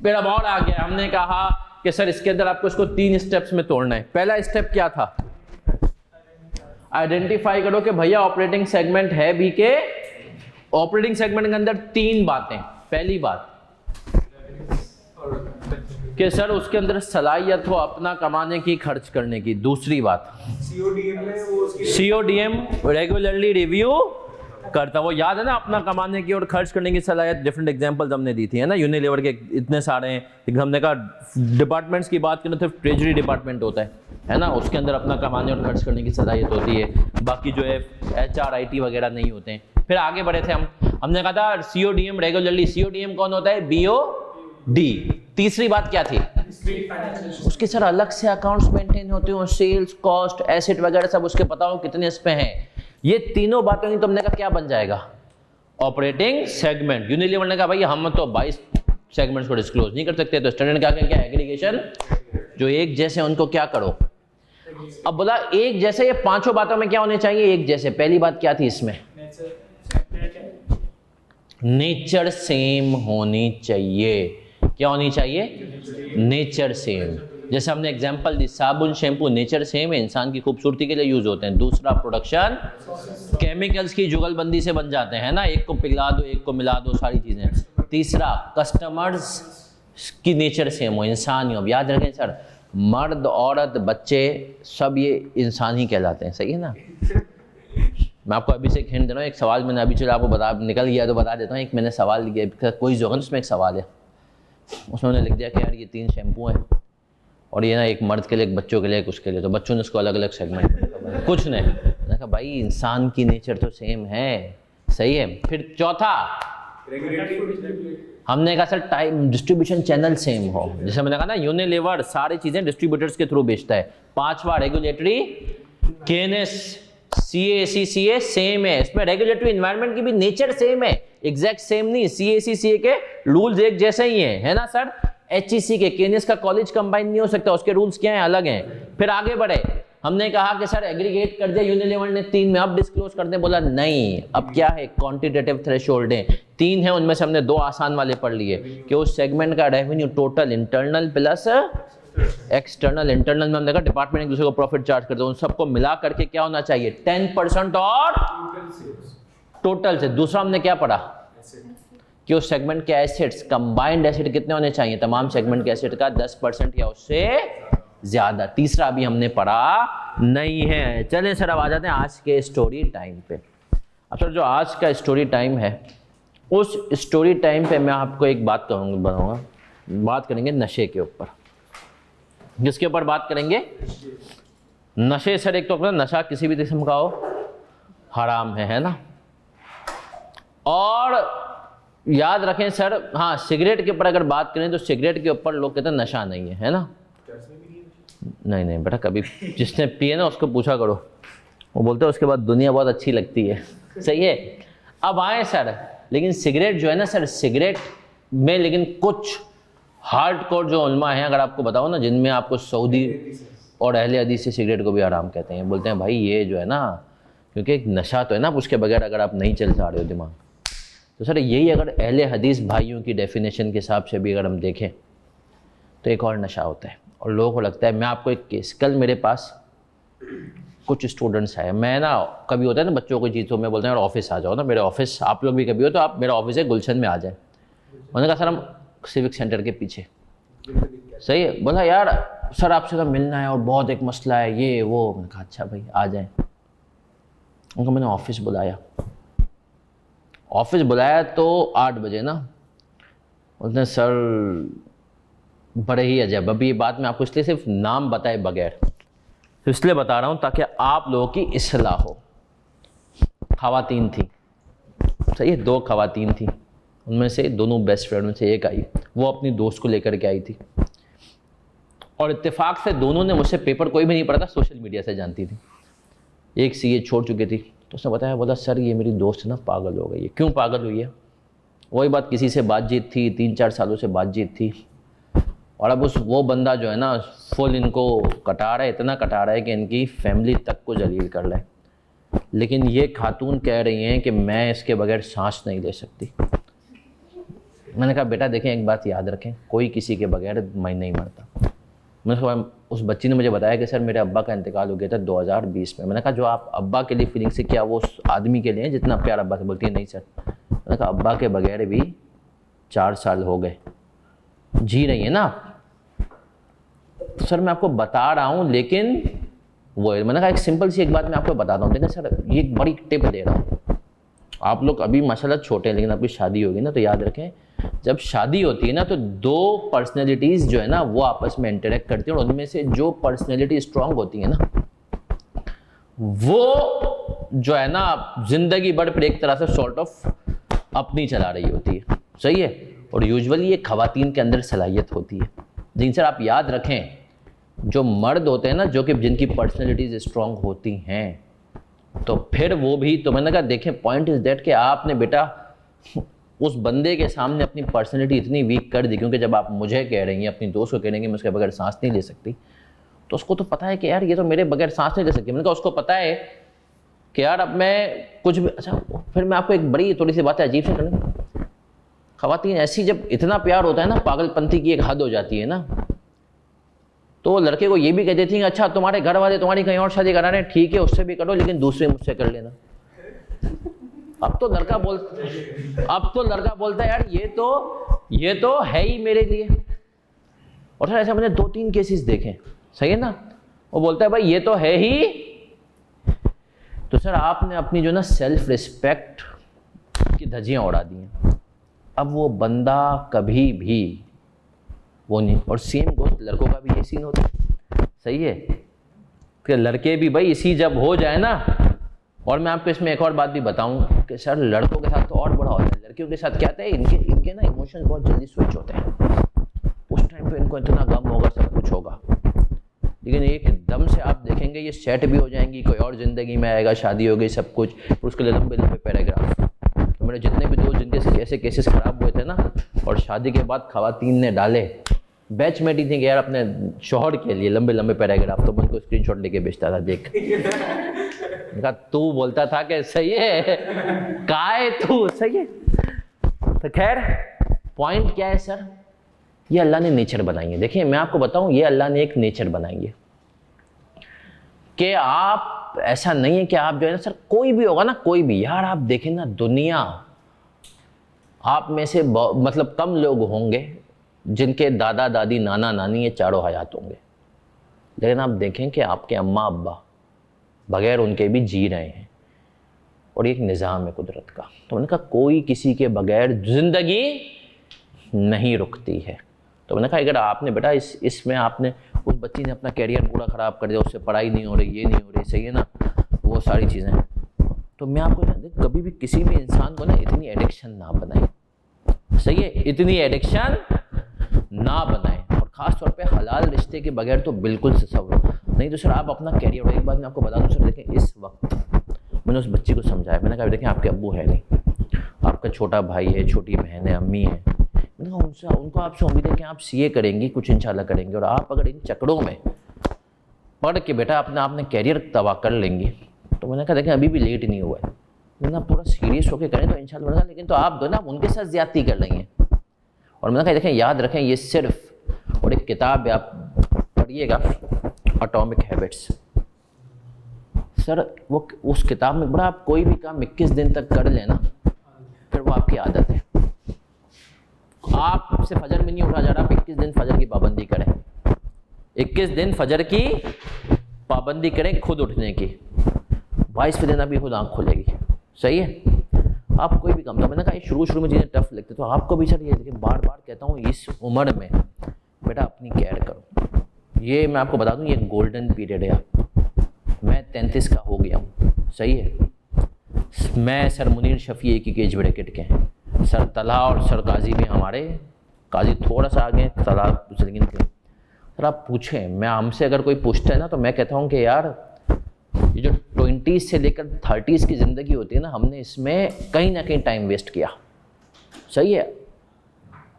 फिर अब और आ गया, हमने कहा कि सर इसके अंदर आपको इसको 3 स्टेप्स में तोड़ना है। पहला स्टेप क्या था? आइडेंटिफाई करो कि भैया ऑपरेटिंग सेगमेंट है भी के। ऑपरेटिंग सेगमेंट के अंदर 3 बातें। पहली बात कि सर उसके अंदर सलाहियत हो अपना कमाने की, खर्च करने की। दूसरी बात CODM रेगुलरली रिव्यू करता, वो याद है ना, अपना कमाने की और खर्च करने की सलाहियत। डिफरेंट एग्जांपल्स हमने दी थी, है ना, यूनिलीवर के इतने सारे हैं। हमने कहा डिपार्टमेंट्स की बात करें तो ट्रेजरी डिपार्टमेंट होता है ना, उसके अंदर अपना कमाने और खर्च करने की सलाहियत होती है, बाकी जो है HR IT वगैरह नहीं होते हैं। फिर आगे बढ़े थे हमने कहा था CODM रेगुलरली। CODM कौन होता है? BOD। तीसरी बात क्या थी? उसके सर अलग से अकाउंट्स मेंटेन होते हो, सेल्स, कॉस्ट, एसेट वगैरह सब उसके पता हो कितने इस पे हैं। ये तीनों बातें नहीं तो हमने कहा क्या बन जाएगा? Operating segment. यूनिलीवर ने कहा भाई हम तो 22 सेगमेंट्स को डिस्क्लोज नहीं कर सकते, तो स्टैंडर्ड क्या एग्रीगेशन, जो एक जैसे उनको क्या करो। अब बोला एक जैसे, ये 5 बातों में क्या होने चाहिए? एक जैसे। पहली बात क्या थी इसमें? नेचर सेम होनी चाहिए। क्या होनी चाहिए? Nature same. जैसे हमने एग्जांपल दी, साबुन शैम्पू नेचर सेम है, इंसान की खूबसूरती के लिए यूज होते हैं। दूसरा, प्रोडक्शन केमिकल्स की जुगलबंदी से बन जाते हैं ना, एक को पिला दो एक को मिला दो सारी चीजें। तीसरा, कस्टमर्स की नेचर सेम हो, इंसान ही हो। याद रखें सर, मर्द औरत बच्चे सब ये इंसान ही कहलाते हैं, सही है ना। मैं आपको अभी से एक हिंट दे रहा हूँ, एक सवाल मैंने अभी चलो आपको बता निकल गया तो बता देता हूँ। एक मैंने सवाल लिया, कोई जो होगा उसमें एक सवाल है, उसमें मैंने लिख दिया कि यार ये 3 शैम्पू हैं और ये ना एक मर्द के लिए, एक बच्चों के लिए, एक उसके लिए। तो बच्चों ने उसको अलग अलग सेगमेंट, कुछ ने। मैंने कहा भाई इंसान की नेचर तो सेम है, सही है। फिर चौथा, हमने कहा sir time distribution channel same हो। जैसे मैंने कहा ना, यूनिलीवर सारी चीजें डिस्ट्रीब्यूटर्स के थ्रू बेचता है। पांचवा, रेगुलेटरी केनेस CACCA सेम है, इसमें रेगुलेटरी एनवायरनमेंट की भी नेचर सेम है, एग्जैक्ट सेम नहीं। CACCA के रूल्स एक जैसे ही हैं, है ना सर। HEC के, केनेस का कॉलेज कंबाइन नहीं हो सकता, उसके रूल्स क्या हैं, अलग हैं। फिर आगे बढ़े, हमने कहा कि सर एग्रीगेट कर दिया यूनिलीवर ने 3 में, अब डिस्क्लोज कर दे, बोला नहीं, अब क्या है, क्वांटिटेटिव थ्रेशोल्ड है। 3 है, उनमें से हमने 2 आसान वाले पढ़ लिए कि उस सेगमेंट का revenue total internal plus external. Internal में हमने कहा डिपार्टमेंट एक दूसरे को प्रॉफिट चार्ज करते हैं, उन सबको मिला करके क्या होना चाहिए, 10% और टोटल से। दूसरा हमने क्या पढ़ा कि उस सेगमेंट के एसेट्स, कंबाइंड एसेट कितने होने चाहिए, तमाम सेगमेंट के एसेट का 10% या उससे ज्यादा। तीसरा अभी हमने पढ़ा नहीं है। चलें सर अब आ जाते हैं आज के स्टोरी टाइम पे। अब सर जो आज का स्टोरी टाइम है, उस स्टोरी टाइम पे मैं आपको एक बात कहूँगा, बात करेंगे नशे के ऊपर। किसके ऊपर बात करेंगे? नशे। सर एक तो अपना नशा किसी भी किस्म का हो हराम है ना। और याद रखें सर, हाँ सिगरेट के ऊपर अगर बात करें तो सिगरेट के ऊपर लोग कहते हैं नशा नहीं है ना। नहीं नहीं बेटा, कभी जिसने पिए ना उसको पूछा करो, वो बोलते हैं उसके बाद दुनिया बहुत अच्छी लगती है, सही है। अब आए सर, लेकिन सिगरेट जो है ना सर, सिगरेट में लेकिन कुछ हार्डकोर जो उलमा हैं, अगर आपको बताओ ना, जिनमें आपको सऊदी और अहले हदीस से सिगरेट को भी हराम कहते हैं। बोलते हैं भाई ये जो है ना, क्योंकि एक नशा तो है ना, उसके बगैर अगर आप नहीं चल पा रहे हो दिमाग, तो सर यही अगर अहले हदीस भाइयों की डेफिनेशन के हिसाब से भी अगर हम देखें तो एक और नशा होता है। और लोगों को लगता है, मैं आपको एक केस, कल मेरे पास कुछ स्टूडेंट्स आए, मैं ना कभी होता है ना बच्चों को चीज़, तो मैं बोलता हूँ यार ऑफिस आ जाओ ना, मेरे ऑफिस, आप लोग भी कभी हो तो आप मेरा ऑफिस है गुलशन में आ जाए। उन्होंने कहा सर हम सिविक सेंटर के पीछे, सही है। बोला यार सर आपसे तो मिलना है और बहुत एक मसला है ये वो। मैंने कहा अच्छा भाई आ जाए। उनको मैंने ऑफिस बुलाया, तो 8 बजे ना, उसने सर बड़े ही अजब, अभी ये बात मैं आपको इसलिए सिर्फ नाम बताए बगैर तो इसलिए बता रहा हूँ ताकि आप लोगों की इस्लाह हो। खवातीन थी, सही है, 2 खवातीन थी, उनमें से दोनों बेस्ट फ्रेंड में से एक आई, वो अपनी दोस्त को लेकर के आई थी। और इत्तेफाक से दोनों ने मुझसे पेपर कोई भी नहीं पढ़ा था, सोशल मीडिया से जानती थी। एक सीए छोड़ चुकी थी, तो उसने बताया, बोला सर ये मेरी दोस्त ना पागल हो गई है। क्यों पागल हुई है? वही बात, किसी से बातचीत थी, 3-4 सालों से बातचीत थी, और अब वो बंदा जो है ना फुल इनको कटा रहा है, इतना कटा रहा है कि इनकी फैमिली तक को जलील कर रहा है। लेकिन ये खातून कह रही हैं कि मैं इसके बगैर सांस नहीं ले सकती। मैंने कहा बेटा देखें, एक बात याद रखें, कोई किसी के बगैर मैं नहीं मरता। मैंने कहा, उस बच्ची ने मुझे बताया कि सर मेरे अब्बा का इंतकाल हो गया था 2020 में। मैंने कहा जो आप अब्बा के लिए फीलिंग से, क्या वो उस आदमी के लिए जितना प्यार अब्बा से? बोलती है नहीं सर। मैंने कहा अब्बा के बगैर भी 4 साल हो गए, जी रही है ना। तो सर मैं आपको बता रहा हूँ, लेकिन वो मैंने कहा एक सिंपल सी एक बात मैं आपको बताता हूँ। देखिए सर ये एक बड़ी टिप दे रहा हूँ, आप लोग अभी माशाल्लाह छोटे हैं, लेकिन आपकी शादी होगी ना तो याद रखें, जब शादी होती है ना तो 2 पर्सनैलिटीज़ जो है ना वो आपस में इंटरेक्ट करती हैं, और उनमें से जो पर्सनैलिटी स्ट्रांग होती है ना वो जो है ना जिंदगी भर पर एक तरह से सॉर्ट ऑफ अपनी चला रही होती है, सही है। और यूजुअली ये खवातीन के अंदर सलाहियत होती है। लेकिन सर आप याद रखें, जो मर्द होते हैं ना, जो कि जिनकी पर्सनैलिटीज स्ट्रांग होती हैं, तो फिर वो भी, तो मैंने कहा देखें पॉइंट इज दैट कि आपने बेटा उस बंदे के सामने अपनी पर्सनैलिटी इतनी वीक कर दी, क्योंकि जब आप मुझे कह रही हैं, अपनी दोस्त को कह रही हैं कि मैं उसके बगैर सांस नहीं ले सकती, तो उसको तो पता है कि यार ये तो मेरे बगैर सांस नहीं ले सकती। मैंने कहा उसको पता है कि यार अब मैं कुछ भी, अच्छा फिर मैं आपको एक बड़ी थोड़ी सी बात है अजीब से करने, ख़वातीन ऐसी, जब इतना प्यार होता है ना, पागलपंथी की एक हद हो जाती है ना, तो लड़के को ये भी कह देती हैं अच्छा तुम्हारे घर वाले तुम्हारी कहीं और शादी करा रहे हैं, ठीक है उससे भी करो लेकिन दूसरे मुझसे कर लेना। अब तो लड़का बोलता है यार ये तो है ही मेरे लिए। और सर ऐसा मैंने 2-3 केसेस देखे, सही है ना, वो बोलता है भाई ये तो है ही। तो सर आपने अपनी जो ना सेल्फ रिस्पेक्ट की धज्जियां उड़ा दी हैं, अब वो बंदा कभी भी वो नहीं। और सेम गोष्ट लड़कों का भी ये सीन होता है, सही है कि लड़के भी भाई इसी जब हो जाए ना। और मैं आपको इसमें एक और बात भी बताऊं कि सर लड़कों के साथ तो और बड़ा होता है, लड़कियों के साथ क्या होता है, इनके ना इमोशंस बहुत जल्दी स्विच होते हैं। उस टाइम पे इनको इतना गम होगा, सब कुछ होगा, लेकिन एकदम से आप देखेंगे ये सेट भी हो जाएंगी, कोई और ज़िंदगी में आएगा, शादी हो गई सब कुछ, फिर उसके लिए लंबे लंबे पैराग्राफ। तो मेरे जितने भी दोस्त जिनके ऐसे केसेस ख़राब हुए थे ना, और शादी के बाद ख़वातीन ने डाले, बैचमेट ही थे कि यार अपने शौहर के लिए लंबे लंबे पैराग्राफ, तो मैं उनको स्क्रीनशॉट लेके भेजता था, देख कहा तू बोलता था कि सही है काय तू सही है। तो खैर पॉइंट क्या है सर, ये अल्लाह ने नेचर बनाई है। देखिए मैं आपको बताऊं, ये अल्लाह ने एक नेचर बनाई है कि आप, ऐसा नहीं है कि आप जो है ना सर, कोई भी होगा ना, कोई भी यार, आप देखें ना दुनिया, आप में से मतलब कम लोग होंगे जिनके दादा दादी नाना नानी ये चारों हयात होंगे, लेकिन आप देखें कि आपके अम्मा अब्बा बगैर उनके भी जी रहे हैं, और एक निज़ाम है कुदरत का। तो मैंने कहा कोई किसी के बगैर ज़िंदगी नहीं रुकती है। तो मैंने कहा अगर आपने बेटा इसमें आपने, उस बच्ची ने अपना कैरियर पूरा ख़राब कर दिया, उससे पढ़ाई नहीं हो रही, ये नहीं हो रही, सही है ना, वो सारी चीज़ें, तो मैं आपको कभी भी किसी भी इंसान को ना इतनी एडिक्शन ना बनाए, सही है, इतनी एडिक्शन ना बनाए, और ख़ास तौर पे हलाल रिश्ते के बगैर तो बिल्कुल तसव्वुर नहीं। तो सर आप अपना कैरियर, और एक बात मैं आपको बता दूं सर, देखें इस वक्त मैंने उस बच्ची को समझाया, मैंने कहा देखें आपके अब्बू है नहीं, आपका छोटा भाई है, छोटी बहन है, अम्मी है, मैंने कहा उनको आपसे उम्मीद है कि आप सीए करेंगी, कुछ इंशाल्लाह करेंगे, और आप अगर इन चक्रों में पढ़ के बेटा आपने कैरियर तबाह कर लेंगी, तो मैंने कहा देखें अभी भी लेट नहीं हुआ है, मैंने कहा थोड़ा सीरियस होकर करें तो इंशाल्लाह, लेकिन तो आप दो ना उनके साथ ज़्यादती कर रही हैं। और मैंने कहा देखें याद रखें ये सिर्फ, और एक किताब है आप पढ़िएगा, एटॉमिक हैबिट्स, सर वो उस किताब में बड़ा, आप कोई भी काम 21 दिन तक कर लेना, फिर वो आपकी आदत है। आपसे फजर में नहीं उठा जा रहा, आप 21 दिन फजर की पाबंदी करें, 21 दिन फजर की पाबंदी करें खुद उठने की, 22वें दिन अभी खुद आँख खुलेगी, सही है। आप कोई भी काम, तो मैंने कहा शुरू में चीज़ें टफ लगती, तो आपको भी सर ये देखिए बार बार कहता हूँ, इस उम्र में बेटा अपनी केयर करो। ये मैं आपको बता दूँ ये गोल्डन पीरियड है। मैं 33 का हो गया हूँ, सही है, मैं सर मुनीर शफ़ी एक ही एज ब्रैकेट के हैं, सर तलहा और सर काजी भी, हमारे काजी थोड़ा सा आगे, तलहा लेकिन थे। सर आप पूछें, मैं हमसे अगर कोई पूछता है ना, तो मैं कहता हूँ कि यार ये जो 20s से लेकर 30s की ज़िंदगी होती है ना, हमने इसमें कहीं ना कहीं टाइम वेस्ट किया, सही है।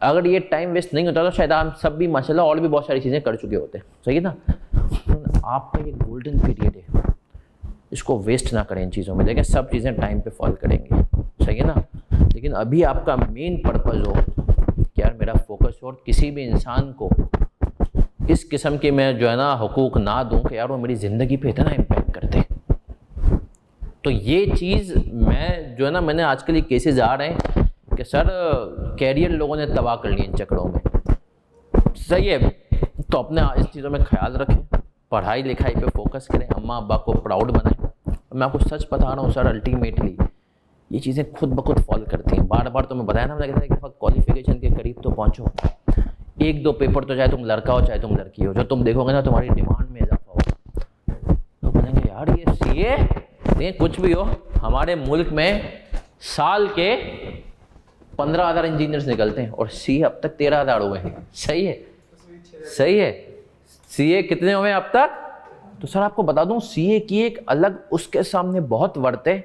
अगर ये टाइम वेस्ट नहीं होता तो शायद हम सब भी माशाल्लाह और भी बहुत सारी चीज़ें कर चुके होते, सही है ना। आपका ये गोल्डन पीरियड है, इसको वेस्ट ना करें इन चीज़ों में, देखें सब चीज़ें टाइम पे फॉल करेंगी, सही है ना। लेकिन अभी आपका मेन पर्पज़ हो कि यार मेरा फोकस हो, और किसी भी इंसान को इस किस्म के मैं जो है ना हुकूक ना दूं कि यार वो मेरी ज़िंदगी पे इतना इम्पैक्ट करते। तो ये चीज़ मैं जो है ना, मैंने आजकल ये केसेस आ रहे हैं कि सर कैरियर लोगों ने तबाह कर लिए इन चक्रों में, सही है। तो अपने इस चीज़ों में ख्याल रखें, पढ़ाई लिखाई पे फोकस करें, अम्मा अब्बा को प्राउड बनाएं। मैं आपको सच बता रहा हूँ सर, अल्टीमेटली ये चीज़ें खुद ब खुद फॉल करती हैं। बार बार तो मैं बताया ना, मैंने कहता है कि क्वालिफिकेशन के करीब तो पहुँचो, 1-2 पेपर तो चाहे तुम लड़का हो चाहे तुम लड़की हो, जो तुम देखोगे ना तुम्हारी डिमांड में इजाफा होगा। तो बोलेंगे यार ये सीए, ये कुछ भी हो, हमारे मुल्क में साल के 15,000 इंजीनियर्स निकलते हैं और सीए अब तक 13,000 हुए हैं, सही है, सही है। सीए कितने हुए अब तक? तो सर आपको बता दूं सीए की एक अलग उसके सामने बहुत वर्थ है,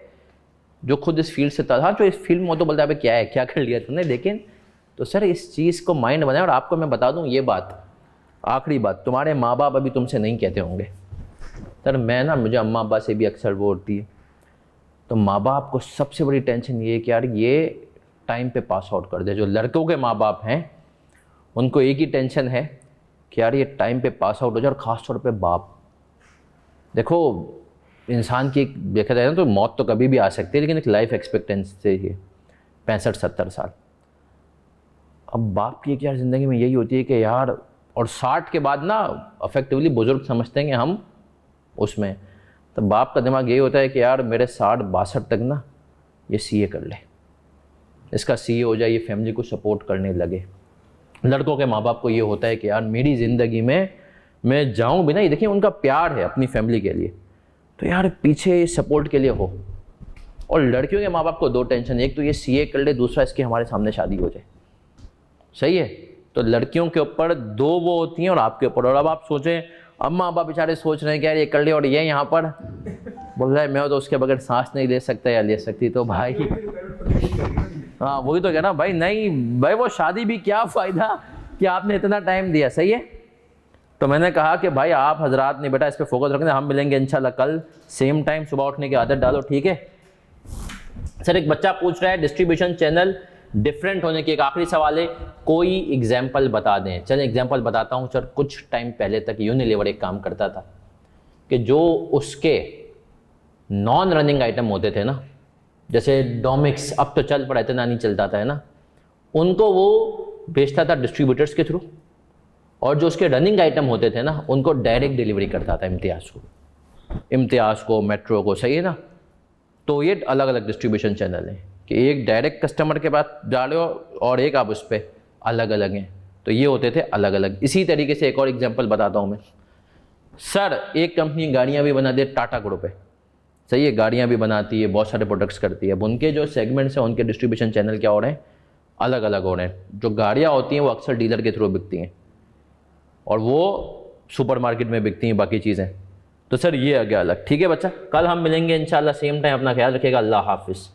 जो खुद इस फील्ड से था, जो इस फील्ड में हो तो बोलता है क्या है, क्या कर लिया तुमने। लेकिन तो सर इस चीज़ को माइंड बनाए। और आपको मैं बता दूं ये बात, आखिरी बात, तुम्हारे माँ बाप अभी तुमसे नहीं कहते होंगे सर, मैं ना, मुझे अम्मा अब्बा से भी अक्सर वो होती है, तो माँ बाप को सबसे बड़ी टेंशन ये है कि यार ये टाइम पे पास आउट कर दे। जो लड़कों के माँ बाप हैं उनको एक ही टेंशन है कि यार ये टाइम पे पास आउट हो जाए, और ख़ास तौर पे बाप। देखो इंसान की देखा जाए ना तो मौत तो कभी भी आ सकती है, लेकिन एक लाइफ एक्सपेक्टेंसी है 65-70 साल। अब बाप की एक यार ज़िंदगी में यही होती है कि यार, और 60 के बाद ना अफेक्टिवली बुज़ुर्ग समझते हैं कि हम उसमें, तो बाप का दिमाग यही होता है कि यार मेरे 60-62 तक ना ये सीए कर ले, इसका सीए हो जाए, ये फैमिली को सपोर्ट करने लगे। लड़कों के माँ बाप को ये होता है कि यार मेरी ज़िंदगी में मैं जाऊँ भी ना, ये देखिए उनका प्यार है अपनी फैमिली के लिए, तो यार पीछे सपोर्ट के लिए हो। और लड़कियों के माँ बाप को दो टेंशन, एक तो ये सीए कर ले, दूसरा इसकी हमारे सामने शादी हो जाए। सही है, तो लड़कियों के ऊपर दो वो होती हैं और आपके ऊपर। और अब आप सोचें, अब माँ बाप बेचारे सोच रहे हैं कि यार ये कर ले, और ये यहाँ पर बोल रहा है मैं तो उसके बगैर सांस नहीं ले सकता या ले सकती, तो भाई हाँ वही तो कहना भाई, नहीं भाई वो शादी भी क्या फ़ायदा कि आपने इतना टाइम दिया। सही है, तो मैंने कहा कि भाई आप हजरात नहीं बेटा इस पर फोकस रखना, हम मिलेंगे इंशाल्लाह कल सेम टाइम, सुबह उठने की आदत डालो, ठीक है। सर एक बच्चा पूछ रहा है डिस्ट्रीब्यूशन चैनल डिफरेंट होने की एक आखिरी सवाल है, कोई एग्जाम्पल बता दें। चलें एग्जाम्पल बताता हूँ सर। कुछ टाइम पहले तक यूनिलीवर एक काम करता था कि जो उसके नॉन रनिंग आइटम होते थे ना, जैसे डोमिक्स, अब तो चल पड़ा, इतना नहीं चलता था है ना, उनको वो बेचता था डिस्ट्रीब्यूटर्स के थ्रू, और जो उसके रनिंग आइटम होते थे ना उनको डायरेक्ट डिलीवरी करता था इम्तियाज़ को, मेट्रो को। सही है ना, तो ये अलग अलग डिस्ट्रीब्यूशन चैनल हैं कि एक डायरेक्ट कस्टमर के पास डाले हो और एक आप उस पर अलग अलग हैं, तो ये होते थे अलग अलग। इसी तरीके से एक और एग्जांपल बताता हूँ मैं। सर एक कंपनी गाड़ियाँ भी बनाती है, टाटा ग्रुप है, सही है, गाड़ियाँ भी बनाती है, बहुत सारे प्रोडक्ट्स करती है। अब उनके जो सेगमेंट्स हैं उनके डिस्ट्रीब्यूशन चैनल क्या हो रहे हैं, अलग अलग हो रहे हैं। जो गाड़ियाँ होती हैं वो अक्सर डीलर के थ्रू बिकती हैं और वो सुपरमार्केट में बिकती हैं बाकी चीज़ें। तो सर ये आ गया अलग, ठीक है बच्चा। कल हम मिलेंगे इंशाल्लाह सेम टाइम, अपना ख्याल रखिएगा, अल्लाह हाफिज़।